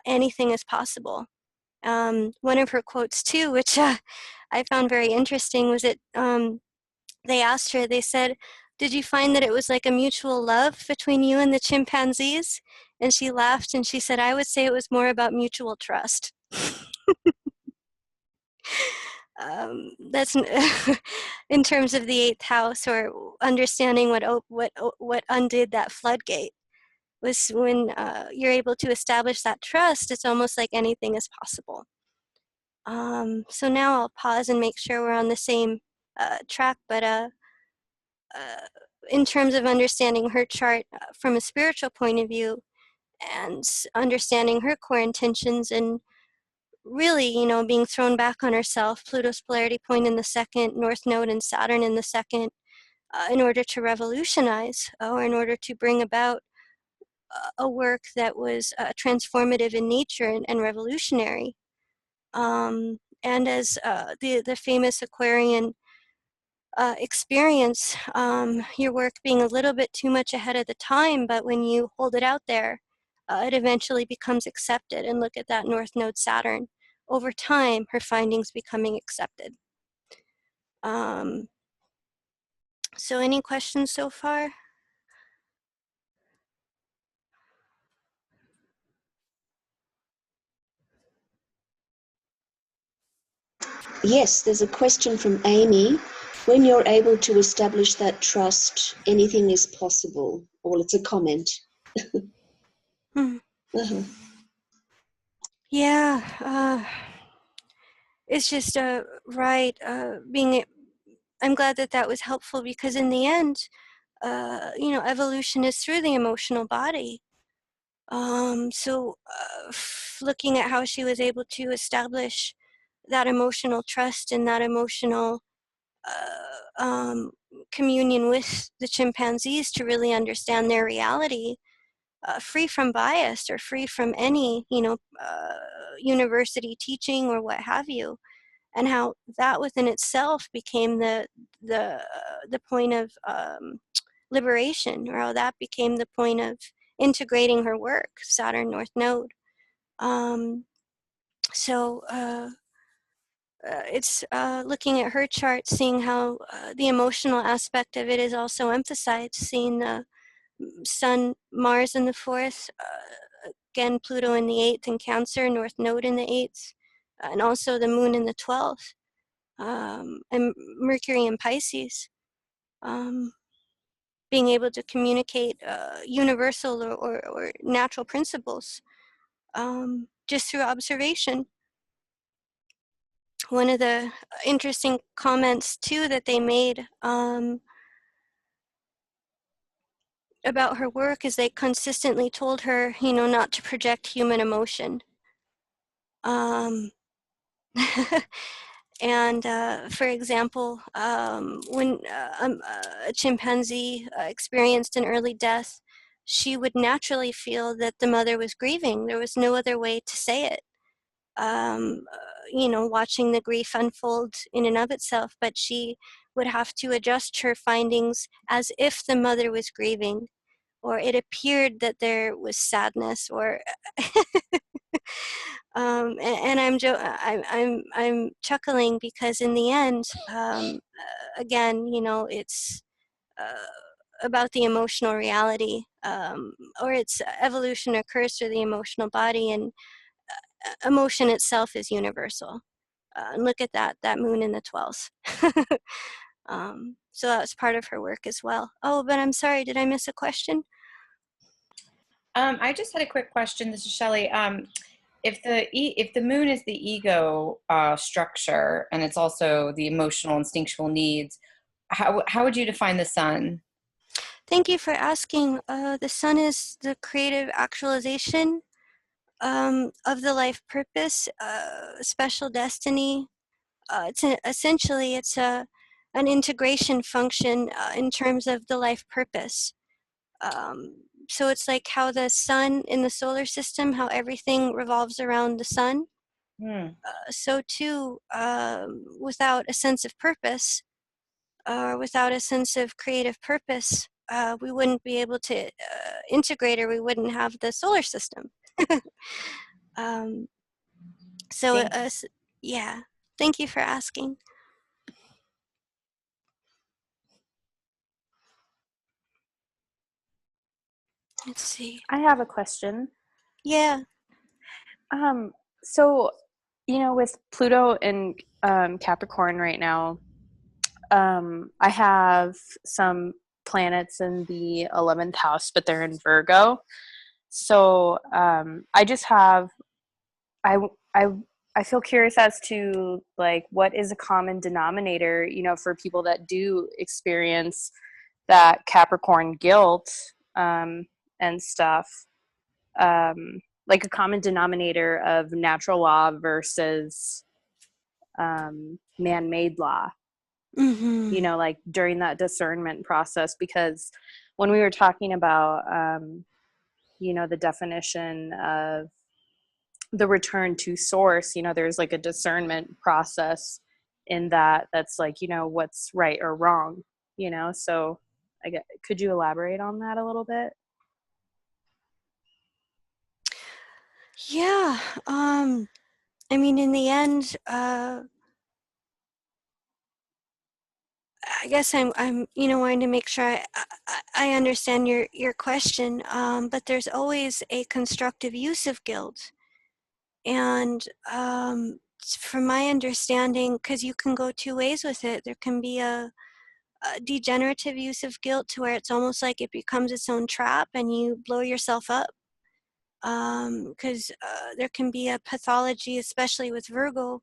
anything is possible. One of her quotes too, which I found very interesting, was that they asked her, they said, "Did you find that it was like a mutual love between you and the chimpanzees?" And she laughed and she said, "I would say it was more about mutual trust." That's in terms of the 8th house, or understanding what undid that floodgate, was when you're able to establish that trust. It's almost like anything is possible. So now I'll pause and make sure we're on the same track, but in terms of understanding her chart from a spiritual point of view, and understanding her core intentions, and really, being thrown back on herself, Pluto's polarity point in the second, North Node and Saturn in the second, in order to revolutionize, or in order to bring about a work that was transformative in nature and revolutionary. And as the famous Aquarian experience, your work being a little bit too much ahead of the time, but when you hold it out there, it eventually becomes accepted. And look at that North Node Saturn. Over time, her findings becoming accepted. So any questions so far? Yes, there's a question from Amy. When you're able to establish that trust, anything is possible. Well, it's a comment. Uh-huh. Yeah, it's just right. I'm glad that was helpful, because in the end, evolution is through the emotional body. Looking at how she was able to establish that emotional trust and that emotional communion with the chimpanzees to really understand their reality, free from bias or free from any, university teaching or what have you, and how that within itself became the point of liberation, or how that became the point of integrating her work, Saturn North Node. It's looking at her chart, seeing how the emotional aspect of it is also emphasized, seeing the Sun, Mars in the 4th, again, Pluto in the 8th in Cancer, North Node in the 8th, and also the Moon in the 12th, and Mercury in Pisces. Being able to communicate universal or natural principles just through observation. One of the interesting comments too that they made about her work is they consistently told her, not to project human emotion. And for example, when a chimpanzee experienced an early death, she would naturally feel that the mother was grieving. There was no other way to say it. Watching the grief unfold in and of itself, but she would have to adjust her findings as if the mother was grieving, or it appeared that there was sadness, or and I'm chuckling because in the end, again, it's about the emotional reality, or it's evolution occurs through the emotional body, and emotion itself is universal. And look at that moon in the 12th. So that was part of her work as well. Oh, but I'm sorry, did I miss a question? I just had a quick question. This is Shelley. If the moon is the ego structure, and it's also the emotional instinctual needs, how would you define the sun? Thank you for asking. The sun is the creative actualization of the life purpose, special destiny. Essentially it's an integration function in terms of the life purpose. So it's like how the sun in the solar system, how everything revolves around the sun. So too, without a sense of purpose, or without a sense of creative purpose, we wouldn't be able to integrate, or we wouldn't have the solar system. Yeah, thank you for asking. Let's see. I have a question. Yeah. So, with Pluto and Capricorn right now, I have some planets in the 11th house, but they're in Virgo. So I just have, I feel curious as to like what is a common denominator, for people that do experience that Capricorn guilt and stuff. Like a common denominator of natural law versus man-made law. Mm-hmm. Like during that discernment process, because when we were talking about the definition of the return to source, there's like a discernment process in that's like, what's right or wrong, so could you elaborate on that a little bit? Yeah. I mean, in the end, I guess I'm wanting to make sure I understand your question. But there's always a constructive use of guilt, and from my understanding, because you can go two ways with it. There can be a degenerative use of guilt, to where it's almost like it becomes its own trap, and you blow yourself up. Because there can be a pathology, especially with Virgo.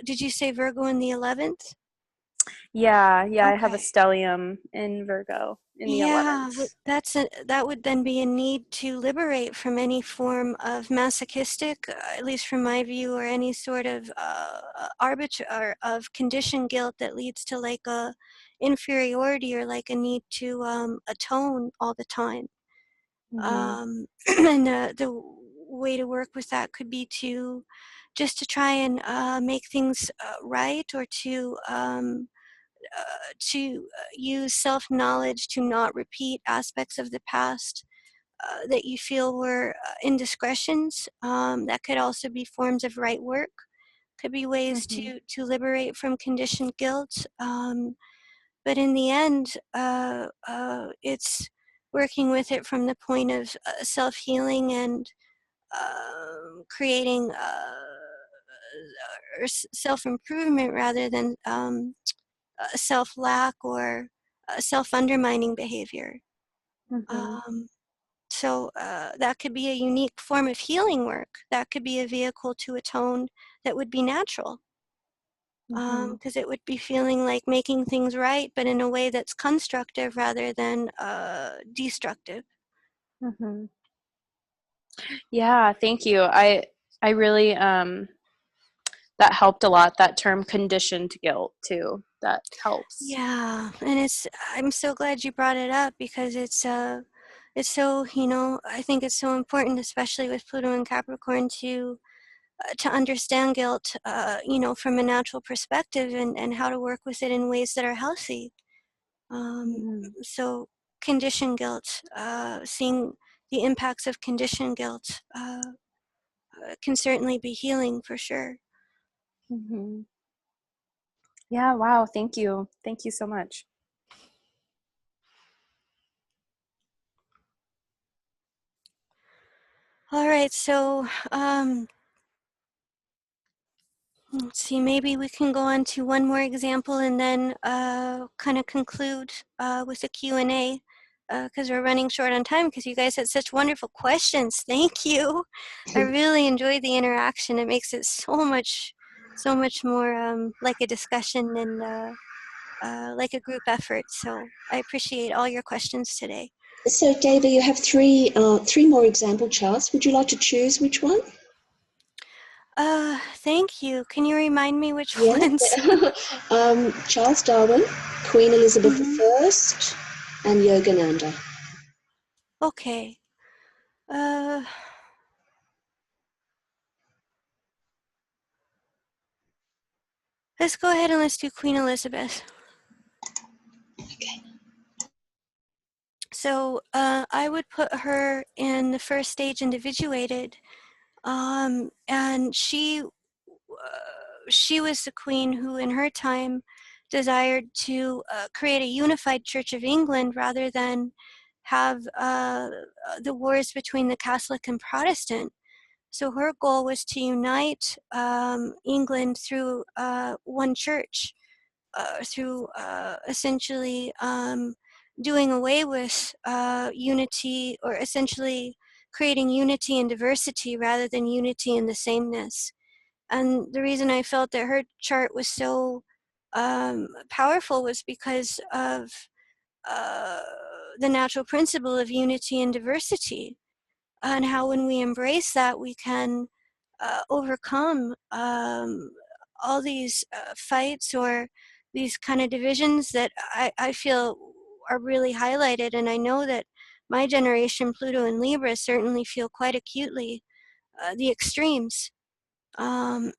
Did you say Virgo in the 11th? Yeah, I have a Okay. stellium in Virgo in the 11th. That would then be a need to liberate from any form of masochistic, at least from my view, or any sort of or of condition guilt that leads to like a inferiority or like a need to atone all the time. And the way to work with that could be to just to try and make things right, or to use self-knowledge to not repeat aspects of the past that you feel were indiscretions. That could also be forms of right work, could be ways to liberate from conditioned guilt. But in the end, it's working with it from the point of self-healing and creating or self-improvement rather than self-lack or self-undermining behavior. So that could be a unique form of healing work. That could be a vehicle to atone that would be natural. Because it would be feeling like making things right, but in a way that's constructive rather than destructive. Yeah, thank you. I really that helped a lot. That term conditioned guilt too. That helps. Yeah, and I'm so glad you brought it up, because it's so, I think it's so important, especially with Pluto and Capricorn, to understand guilt, from a natural perspective, and how to work with it in ways that are healthy. So condition guilt, seeing the impacts of condition guilt can certainly be healing for sure. Yeah, wow, thank you. Thank you so much. All right, so let's see, maybe we can go on to one more example and then kind of conclude with a Q&A, because we're running short on time, because you guys had such wonderful questions. Thank you. I really enjoyed the interaction. It makes it so much more like a discussion and like a group effort. So I appreciate all your questions today. So, Deva, you have three more example charts. Would you like to choose which one? Thank you. Can you remind me which ones? Charles Darwin, Queen Elizabeth I, and Yogananda. Okay. Let's go ahead and let's do Queen Elizabeth. Okay. So I would put her in the first stage, individuated, and she was the queen who, in her time, desired to create a unified Church of England rather than have the wars between the Catholic and Protestant. So her goal was to unite England through one church, through essentially doing away with unity, or essentially creating unity and diversity rather than unity and the sameness. And the reason I felt that her chart was so powerful was because of the natural principle of unity and diversity, and how when we embrace that, we can overcome all these fights or these kind of divisions that I feel are really highlighted. And I know that my generation, Pluto and Libra, certainly feel quite acutely the extremes, and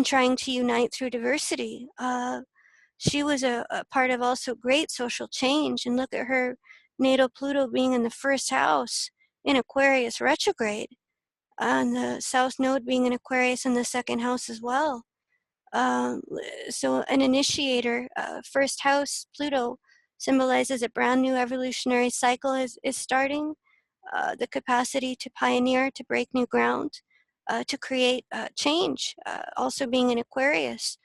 trying to unite through diversity. She was a part of also great social change, and look at her natal Pluto being in the first house in Aquarius retrograde, and the South Node being in Aquarius in the second house as well. So an initiator, first house, Pluto, symbolizes a brand new evolutionary cycle is starting, the capacity to pioneer, to break new ground, to create change, also being in Aquarius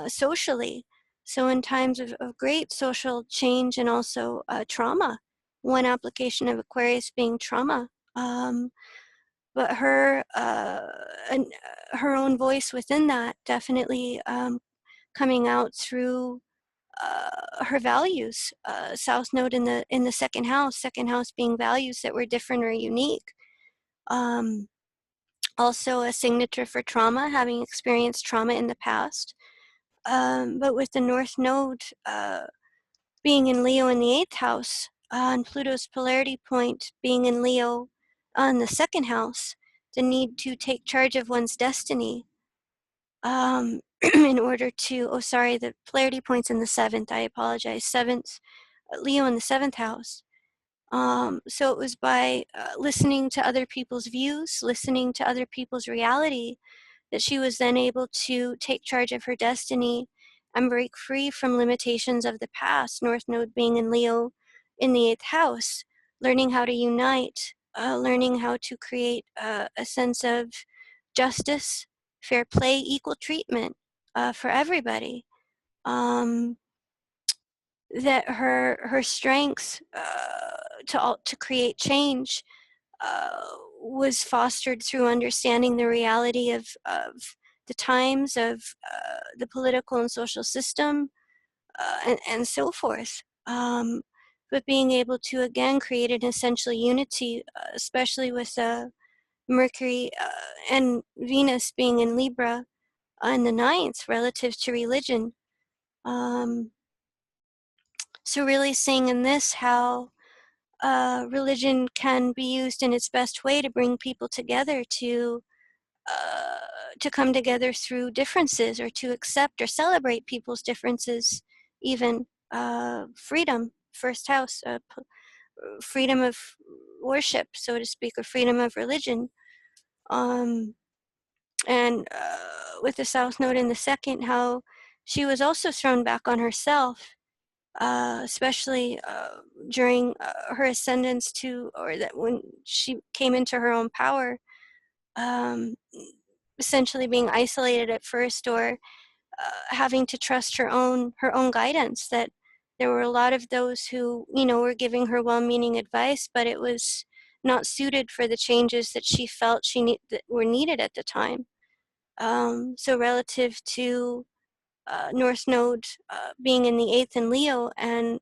socially. So in times of great social change and also trauma, one application of Aquarius being trauma. But her her own voice within that definitely coming out through her values. South Node in the second house being values that were different or unique. Also a signature for trauma, having experienced trauma in the past. But with the North Node being in Leo in the 8th house, and Pluto's polarity point being in Leo in the second house, the need to take charge of one's destiny in order to, oh sorry, the polarity point's in the 7th, I apologize, 7th, Leo in the 7th house. So it was by listening to other people's views, listening to other people's reality, that she was then able to take charge of her destiny and break free from limitations of the past, North Node being in Leo in the 8th house, learning how to unite, learning how to create a sense of justice, fair play, equal treatment for everybody. That her strengths to create change was fostered through understanding the reality of the times, of the political and social system, and so forth. But being able to again create an essential unity, especially with Mercury and Venus being in Libra in the 9th relative to religion. So really seeing in this how religion can be used in its best way to bring people together, to come together through differences, or to accept or celebrate people's differences, even freedom, first house, freedom of worship, so to speak, or freedom of religion. And with the South Node in the 2nd, how she was also thrown back on herself, especially during her ascendance to, or that when she came into her own power, essentially being isolated at first, or having to trust her own guidance, that there were a lot of those who, you know, were giving her well-meaning advice, but it was not suited for the changes that she felt that were needed at the time. So relative to North Node being in the 8th in Leo, and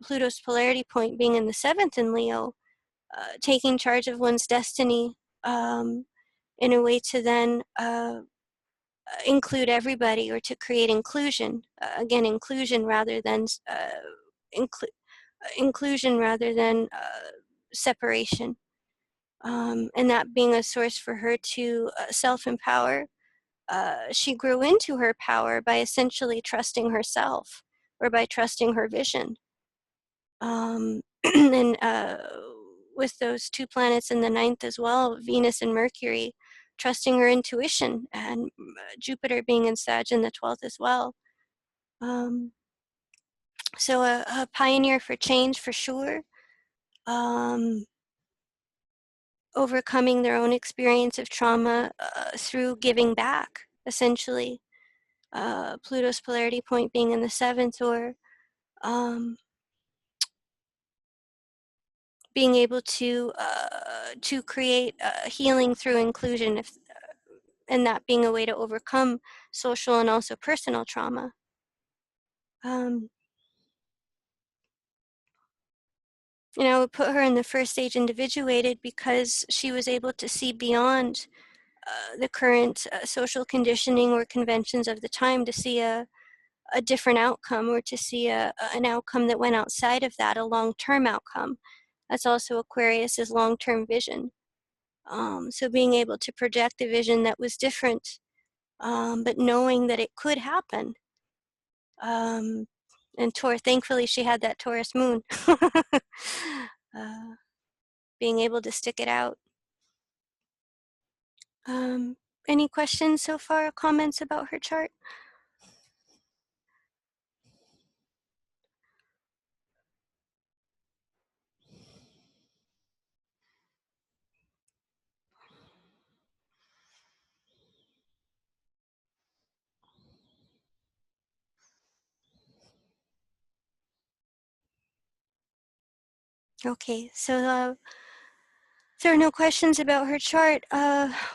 Pluto's polarity point being in the 7th in Leo, taking charge of one's destiny in a way to then include everybody, or to create inclusion. Again, inclusion rather than inclusion rather than separation. And that being a source for her to self-empower. She grew into her power by essentially trusting herself, or by trusting her vision. And with those 2 planets in the 9th as well, Venus and Mercury, trusting her intuition, and Jupiter being in Sag in the 12th as well. So a pioneer for change for sure. Overcoming their own experience of trauma through giving back, essentially. Pluto's polarity point being in the 7th, or being able to create healing through inclusion, and that being a way to overcome social and also personal trauma. You know, I would put her in the first stage individuated, because she was able to see beyond the current social conditioning or conventions of the time, to see a different outcome, or to see an outcome that went outside of that, a long-term outcome. That's also Aquarius's long-term vision. So being able to project a vision that was different, but knowing that it could happen. And thankfully she had that Taurus moon. Being able to stick it out. Any questions so far, comments about her chart? Okay, so if there are no questions about her chart,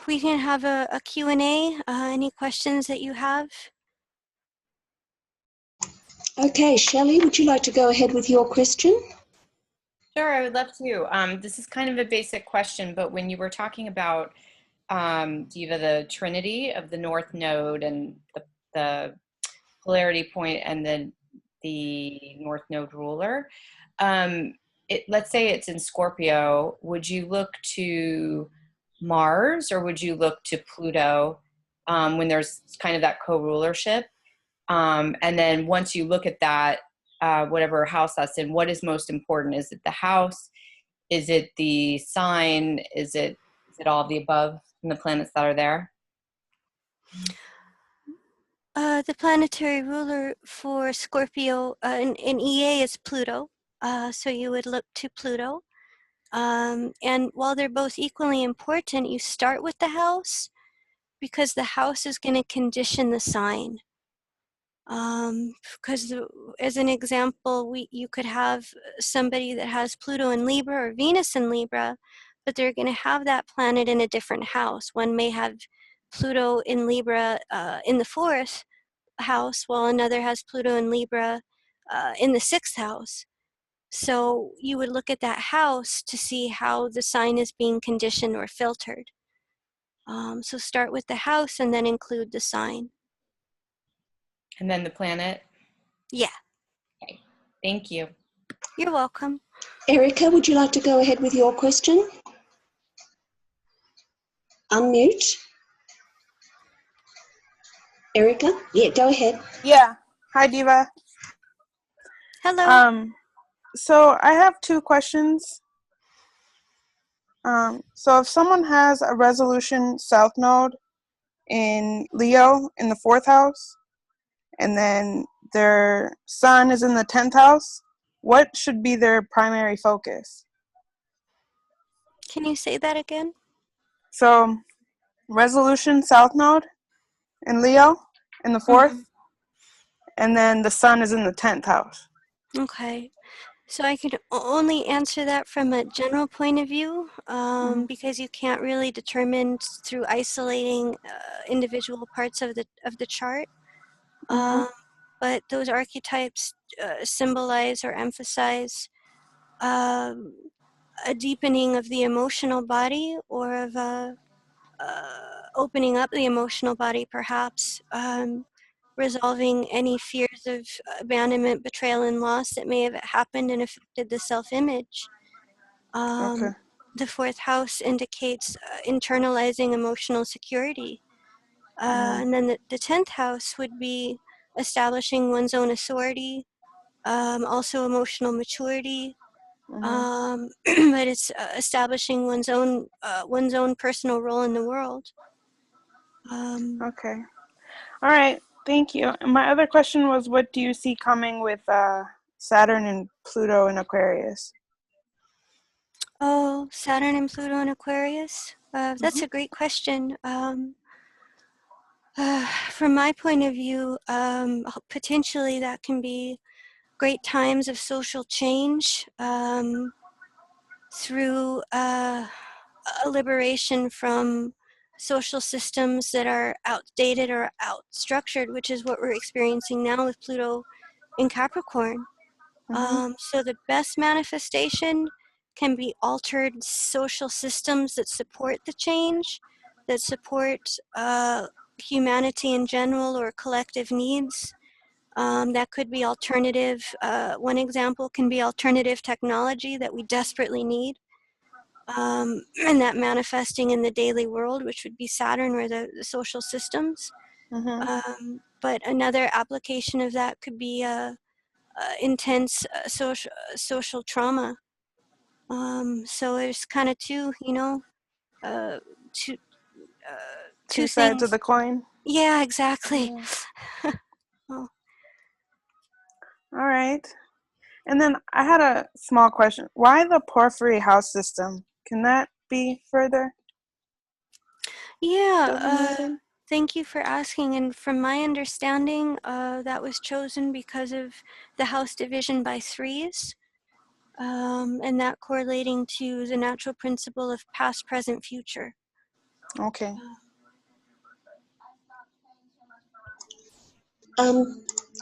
we can have a Q&A. Any questions that you have? Okay, Shelley, would you like to go ahead with your question? Sure, I would love to. This is kind of a basic question, but when you were talking about Deva, the trinity of the North Node and the polarity point and then the North Node ruler, let's say it's in Scorpio, would you look to Mars or would you look to Pluto when there's kind of that co-rulership? And then once you look at that, whatever house that's in, what is most important? Is it the house? Is it the sign? Is it all of the above and the planets that are there? The planetary ruler for Scorpio in EA is Pluto. So you would look to Pluto. And while they're both equally important, you start with the house because the house is going to condition the sign. Because as an example, you could have somebody that has Pluto in Libra or Venus in Libra, but they're going to have that planet in a different house. One may have Pluto in Libra in the 4th house, while another has Pluto in Libra in the 6th house. So you would look at that house to see how the sign is being conditioned or filtered. So start with the house and then include the sign. And then the planet? Yeah. Okay. Thank you. You're welcome. Erica, would you like to go ahead with your question? Unmute. Erica? Yeah, go ahead. Yeah. Hi, Deva. Hello. So I have 2 questions. So if someone has a resolution south node in Leo in the 4th house, and then their sun is in the 10th house, what should be their primary focus? Can you say that again? So resolution south node in Leo in the 4th, and then the sun is in the 10th house. Okay. So I could only answer that from a general point of view because you can't really determine through isolating individual parts of the chart. But those archetypes symbolize or emphasize a deepening of the emotional body or of a opening up the emotional body, perhaps resolving any fears of abandonment, betrayal, and loss that may have happened and affected the self-image. The 4th house indicates internalizing emotional security. And then the 10th house would be establishing one's own authority, also emotional maturity, but it's establishing one's own personal role in the world. Okay. All right. Thank you. And my other question was, what do you see coming with Saturn and Pluto in Aquarius? Oh, Saturn and Pluto in Aquarius? That's a great question. From my point of view, potentially that can be great times of social change through a liberation from social systems that are outdated or outstructured, which is what we're experiencing now with Pluto in Capricorn. So the best manifestation can be altered social systems that support the change, that support humanity in general or collective needs. That could be alternative. One example can be alternative technology that we desperately need. And that manifesting in the daily world, which would be Saturn or the social systems. But another application of that could be intense social trauma. So there's kind of two Two sides things. of the coin. Yeah, exactly. All right. And then I had a small question. Why the porphyry house system? Can that be further? Yeah, thank you for asking. And from my understanding, that was chosen because of the house division by 3s, and that correlating to the natural principle of past, present, future. Okay.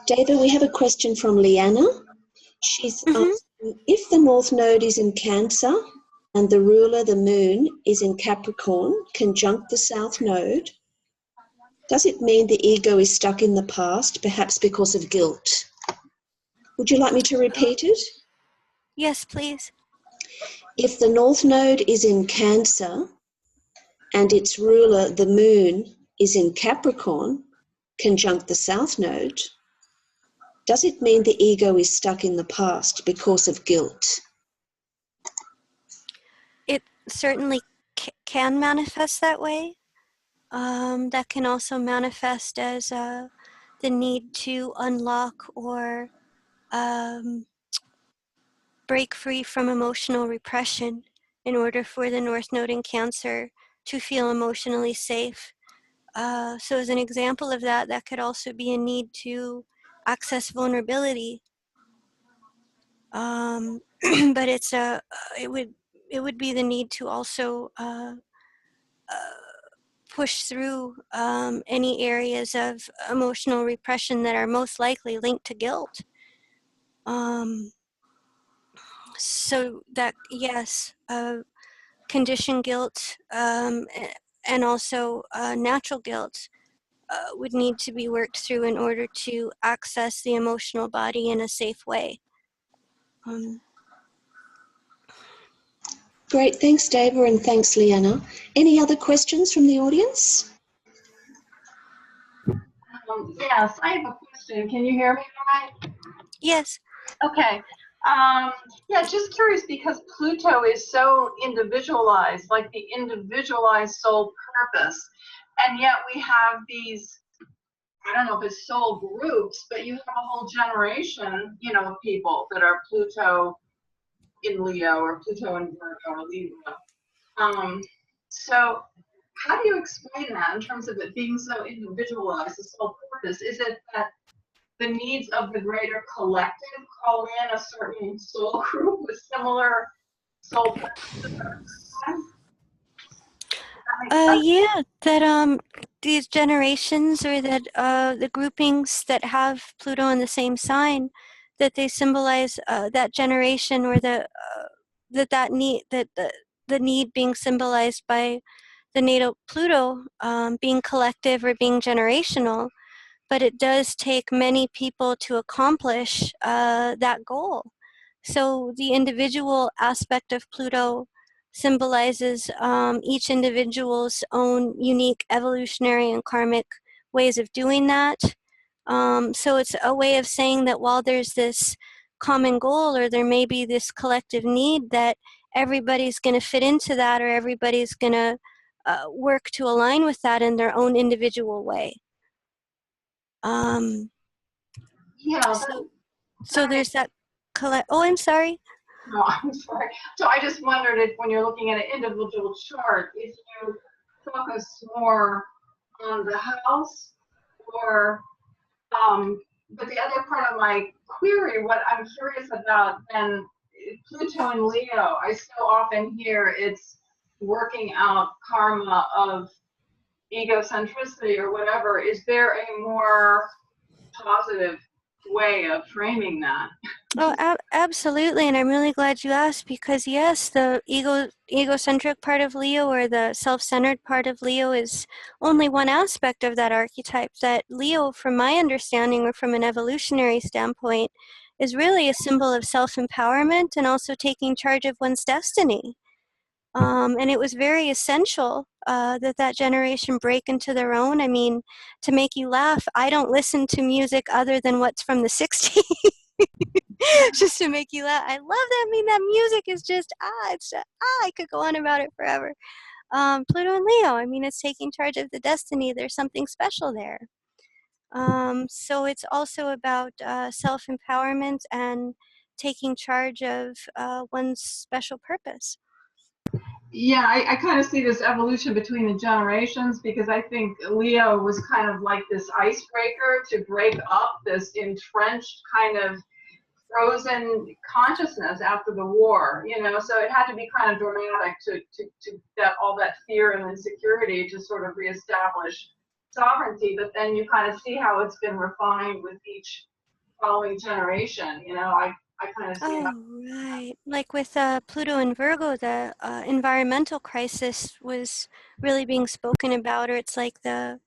David, we have a question from Leanna. She's asking, if the North Node is in Cancer and the ruler, the Moon, is in Capricorn, conjunct the South Node, does it mean the ego is stuck in the past, perhaps because of guilt? Would you like me to repeat it? Yes, please. If the North Node is in Cancer and its ruler, the Moon, is in Capricorn, conjunct the South Node, does it mean the ego is stuck in the past because of guilt? It certainly can manifest that way. That can also manifest as the need to unlock or break free from emotional repression in order for the North Node in Cancer to feel emotionally safe. So as an example of that, that could also be a need to access vulnerability. But it would be the need to also push through any areas of emotional repression that are most likely linked to guilt. So that, yes, conditioned guilt and also natural guilt would need to be worked through in order to access the emotional body in a safe way. Great, thanks Deva and thanks Leanna. Any other questions from the audience? Yes, I have a question. Can you hear me all right? Yes. Okay. Yeah, just curious because Pluto is so individualized, like the individualized soul purpose. And yet we have these, I don't know if it's soul groups, but you have a whole generation, you know, of people that are Pluto in Leo or Pluto in Virgo or Libra. So how do you explain that in terms of it being so individualized, the soul purpose? Is it that the needs of the greater collective call in a certain soul group with similar soul purposes? Yeah, that these generations or that the groupings that have Pluto in the same sign, that they symbolize that generation or that need that the need being symbolized by the natal Pluto being collective or being generational, but it does take many people to accomplish that goal. So the individual aspect of Pluto symbolizes each individual's own unique evolutionary and karmic ways of doing that. So it's a way of saying that while there's this common goal or there may be this collective need, that everybody's going to fit into that or everybody's going to work to align with that in their own individual way. Yeah. So there's that oh, I'm sorry. No, I'm sorry. So I just wondered if when you're looking at an individual chart, if you focus more on the house or, but the other part of my query, what I'm curious about, then Pluto and Leo, I so often hear it's working out karma of egocentricity or whatever. Is there a more positive way of framing that? Oh, absolutely, and I'm really glad you asked because yes, the egocentric part of Leo or the self-centered part of Leo is only one aspect of that archetype. That Leo, from my understanding or from an evolutionary standpoint, is really a symbol of self-empowerment and also taking charge of one's destiny. And it was very essential that generation break into their own. I mean, to make you laugh, I don't listen to music other than what's from the 60s. Just to make you laugh. I love that. I mean, that music is just, I could go on about it forever. Pluto and Leo, I mean, it's taking charge of the destiny. There's something special there. So it's also about self-empowerment and taking charge of one's special purpose. Yeah, I kind of see this evolution between the generations because I think Leo was kind of like this icebreaker to break up this entrenched kind of frozen consciousness after the war, you know, so it had to be kind of dramatic to that all that fear and insecurity to sort of reestablish sovereignty, but then you kind of see how it's been refined with each following generation. I kind of see it. Oh, right. Like with Pluto and Virgo, the environmental crisis was really being spoken about, or it's like the,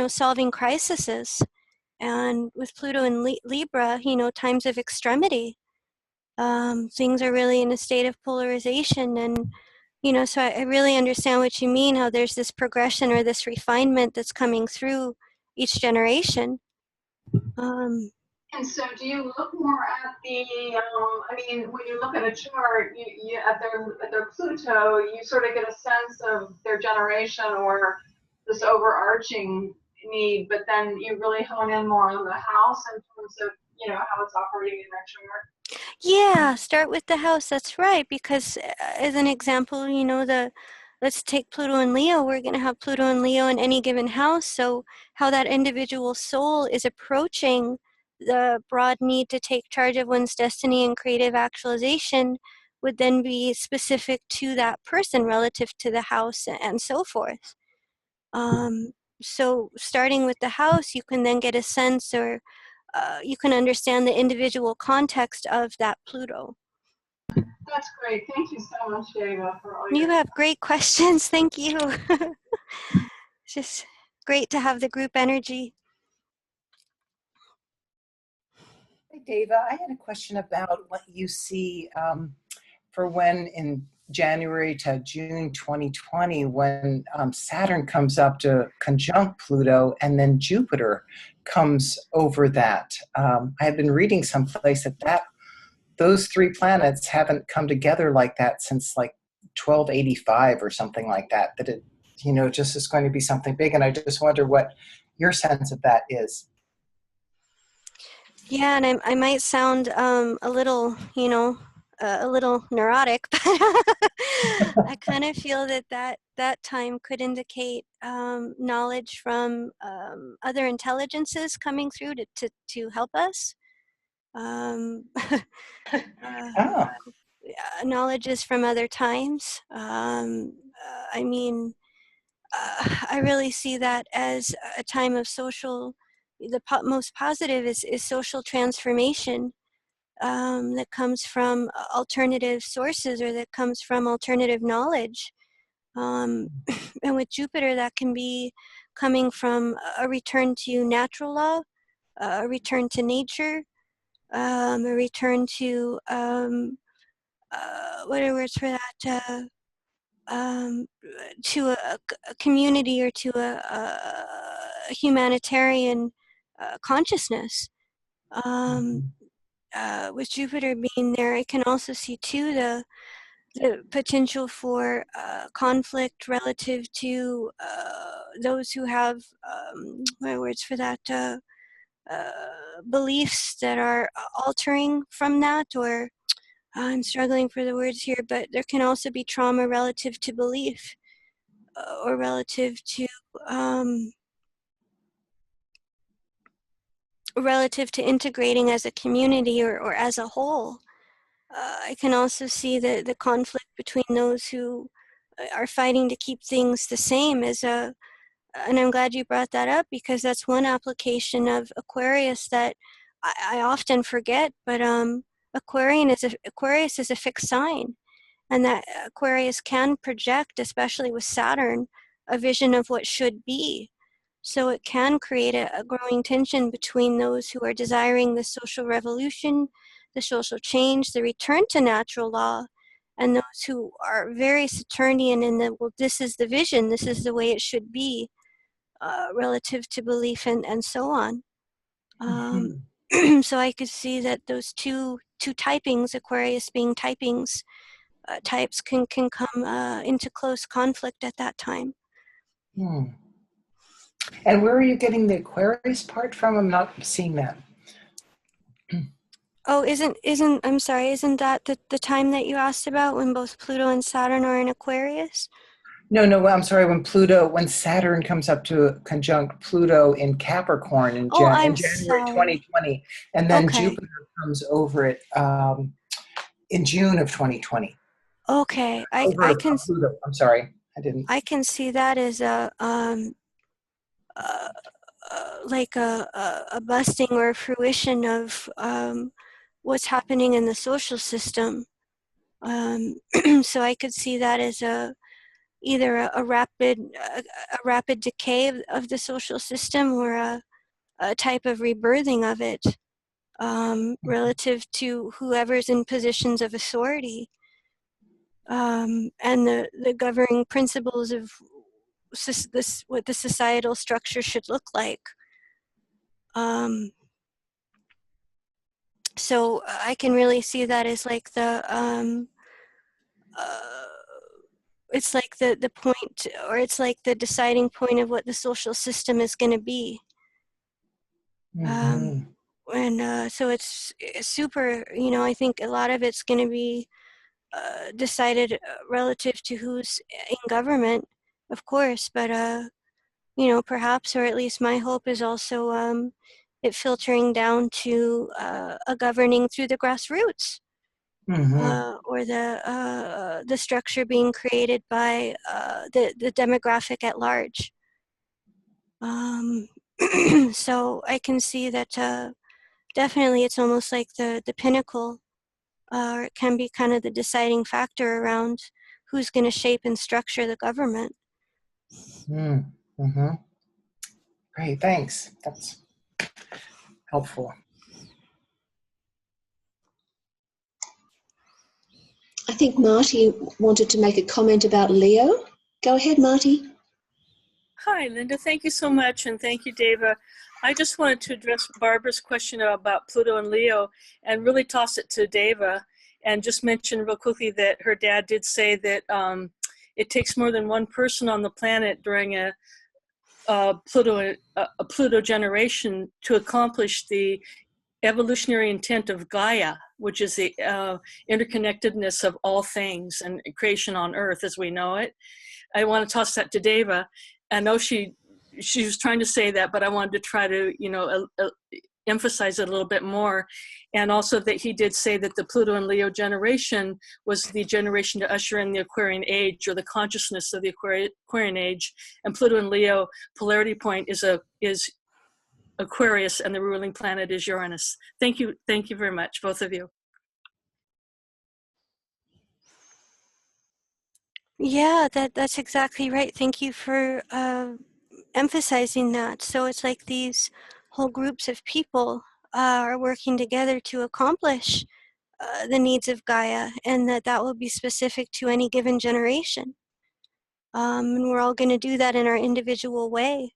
solving crises. And with Pluto and Libra, times of extremity. Things are really in a state of polarization. And, so I really understand what you mean, how there's this progression or this refinement that's coming through each generation. And so do you look more at when you look at a chart, you at their Pluto, you sort of get a sense of their generation or this overarching need, but then you really hone in more on the house in terms of, how it's operating in their chart? Yeah, start with the house. That's right. Because as an example, let's take Pluto and Leo. We're going to have Pluto and Leo in any given house. So how that individual soul is approaching the broad need to take charge of one's destiny and creative actualization would then be specific to that person relative to the house and so forth. So starting with the house, you can then get a sense, or you can understand the individual context of that Pluto. That's great. Thank you so much, Deva, for all You have great questions. Thank you. It's just great to have the group energy. Hey, Deva, I had a question about what you see for when in January to June 2020, when Saturn comes up to conjunct Pluto and then Jupiter comes over that. I have been reading someplace that those three planets haven't come together like that since like 1285 or something like that, that it, just is going to be something big. And I just wonder what your sense of that is. Yeah, and I might sound a little, a little neurotic, but I kind of feel that time could indicate knowledge from other intelligences coming through to help us. Knowledge is from other times. I really see that as a time of social. The most positive is social transformation that comes from alternative sources, or that comes from alternative knowledge. And with Jupiter, that can be coming from a return to natural law, a return to nature, a return to what are words for that? To a community, or to a humanitarian consciousness. With Jupiter being there, I can also see too the potential for conflict relative to those who have what are words for that? Beliefs that are altering from that, or I'm struggling for the words here, but there can also be trauma relative to belief, or relative to integrating as a community, or as a whole. I can also see the conflict between those who are fighting to keep things the same as and I'm glad you brought that up, because that's one application of Aquarius that I often forget, but Aquarius is a fixed sign, and that Aquarius can project, especially with Saturn, a vision of what should be. So it can create a growing tension between those who are desiring the social revolution, the social change, the return to natural law, and those who are very Saturnian in that, well, this is the vision, this is the way it should be, relative to belief and so on. So I could see that those two typings, Aquarius being typings, types can come into close conflict at that time. And where are you getting the Aquarius part from? I'm not seeing that. Oh, I'm sorry, isn't that the time that you asked about, when both Pluto and Saturn are in Aquarius? No, I'm sorry, when Saturn comes up to conjunct Pluto in Capricorn in January 2020, and then Jupiter comes over it in June of 2020. Okay, I can Pluto. I'm sorry, I didn't. I can see that as like a busting or a fruition of what's happening in the social system. So I could see that as either a rapid decay of the social system, or a type of rebirthing of it, relative to whoever's in positions of authority, and the governing principles of what the societal structure should look like. So I can really see that as like it's like the point, or it's like the deciding point of what the social system is going to be. And so it's super, I think a lot of it's going to be decided relative to who's in government, of course, but perhaps, or at least my hope is also it filtering down to a governing through the grassroots, or the structure being created by the demographic at large. So I can see that definitely it's almost like the pinnacle, or it can be kind of the deciding factor around who's going to shape and structure the government. Great, thanks. That's helpful. I think Marty wanted to make a comment about Leo. Go ahead, Marty. Hi, Linda. Thank you so much, and thank you, Deva. I just wanted to address Barbara's question about Pluto and Leo and really toss it to Deva, and just mention real quickly that her dad did say that it takes more than one person on the planet during a Pluto generation to accomplish the evolutionary intent of Gaia, which is the interconnectedness of all things and creation on Earth as we know it. I want to toss that to Deva. I know she was trying to say that, but I wanted to try to, emphasize it a little bit more. And also that he did say that the Pluto and Leo generation was the generation to usher in the Aquarian age, or the consciousness of the Aquarian age. And Pluto and Leo polarity point is Aquarius, and the ruling planet is Uranus. Thank you very much, both of you. Yeah, that's exactly right. Thank you for emphasizing that. So it's like these whole groups of people are working together to accomplish the needs of Gaia, and that will be specific to any given generation. And we're all going to do that in our individual way.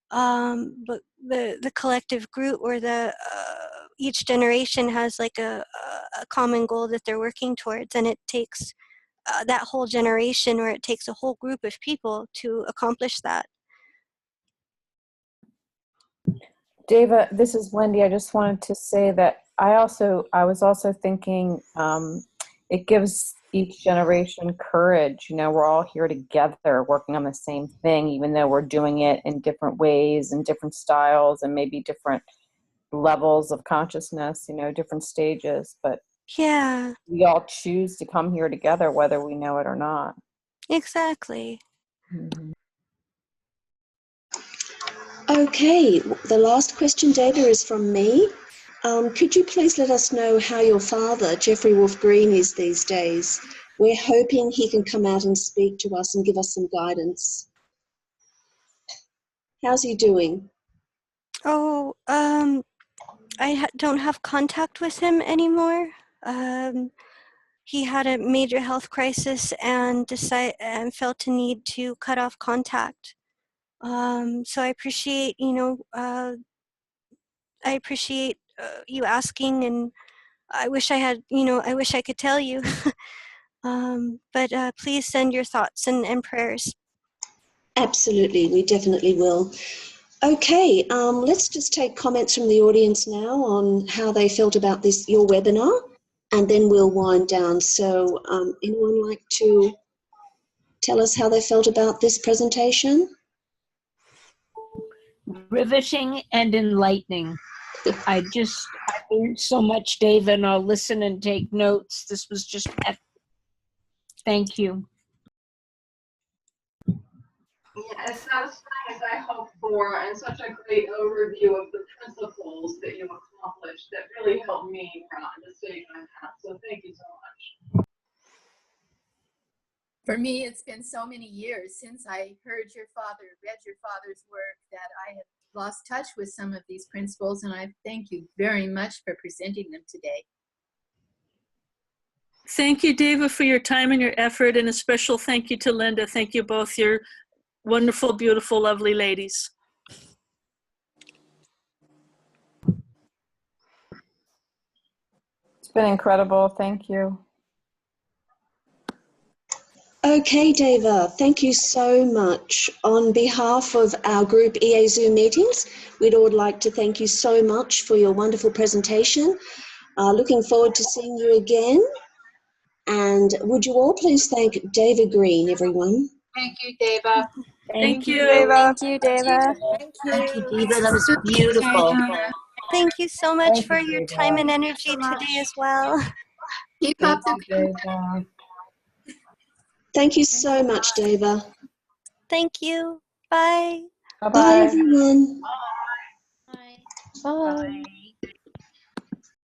But the collective group, or each generation has like a common goal that they're working towards, and it takes that whole generation, or it takes a whole group of people to accomplish that. Deva, this is Wendy. I just wanted to say that I was also thinking it gives each generation courage. We're all here together working on the same thing, even though we're doing it in different ways and different styles and maybe different levels of consciousness, different stages. But yeah, we all choose to come here together, whether we know it or not. Exactly. Mm-hmm. Okay, the last question, Deva, is from me. Could you please let us know how your father, Jeffrey Wolf Green, is these days? We're hoping he can come out and speak to us and give us some guidance. How's he doing? Oh, I don't have contact with him anymore. He had a major health crisis and felt a need to cut off contact. So I appreciate, you asking, and I wish I had, I wish I could tell you. But please send your thoughts and prayers. Absolutely, we definitely will. Okay, let's just take comments from the audience now on how they felt about your webinar, and then we'll wind down. So anyone like to tell us how they felt about this presentation? Riveting and enlightening. I learned so much, Dave, and I'll listen and take notes. This was just epic. Thank you. as satisfying as I hoped for, and such a great overview of the principles that you accomplished that really helped me from the stage I'm at. So thank you so much. For me, it's been so many years since I heard your father, read your father's work, that I have lost touch with some of these principles, and I thank you very much for presenting them today. Thank you, Deva, for your time and your effort, and a special thank you to Linda. Thank you both. You're wonderful, beautiful, lovely ladies. It's been incredible. Thank you. Okay, Deva, thank you so much. On behalf of our group EA Zoom meetings, we'd all like to thank you so much for your wonderful presentation. Looking forward to seeing you again. And would you all please thank Deva Green, everyone? Thank you, Deva. Thank you. Thank you, Deva. Thank you, Deva. That was beautiful. Thank you so much for your time and energy today as well. Keep up the good work. Thank you so much, Deva. Thank you. Bye. Bye, everyone. Bye. Bye.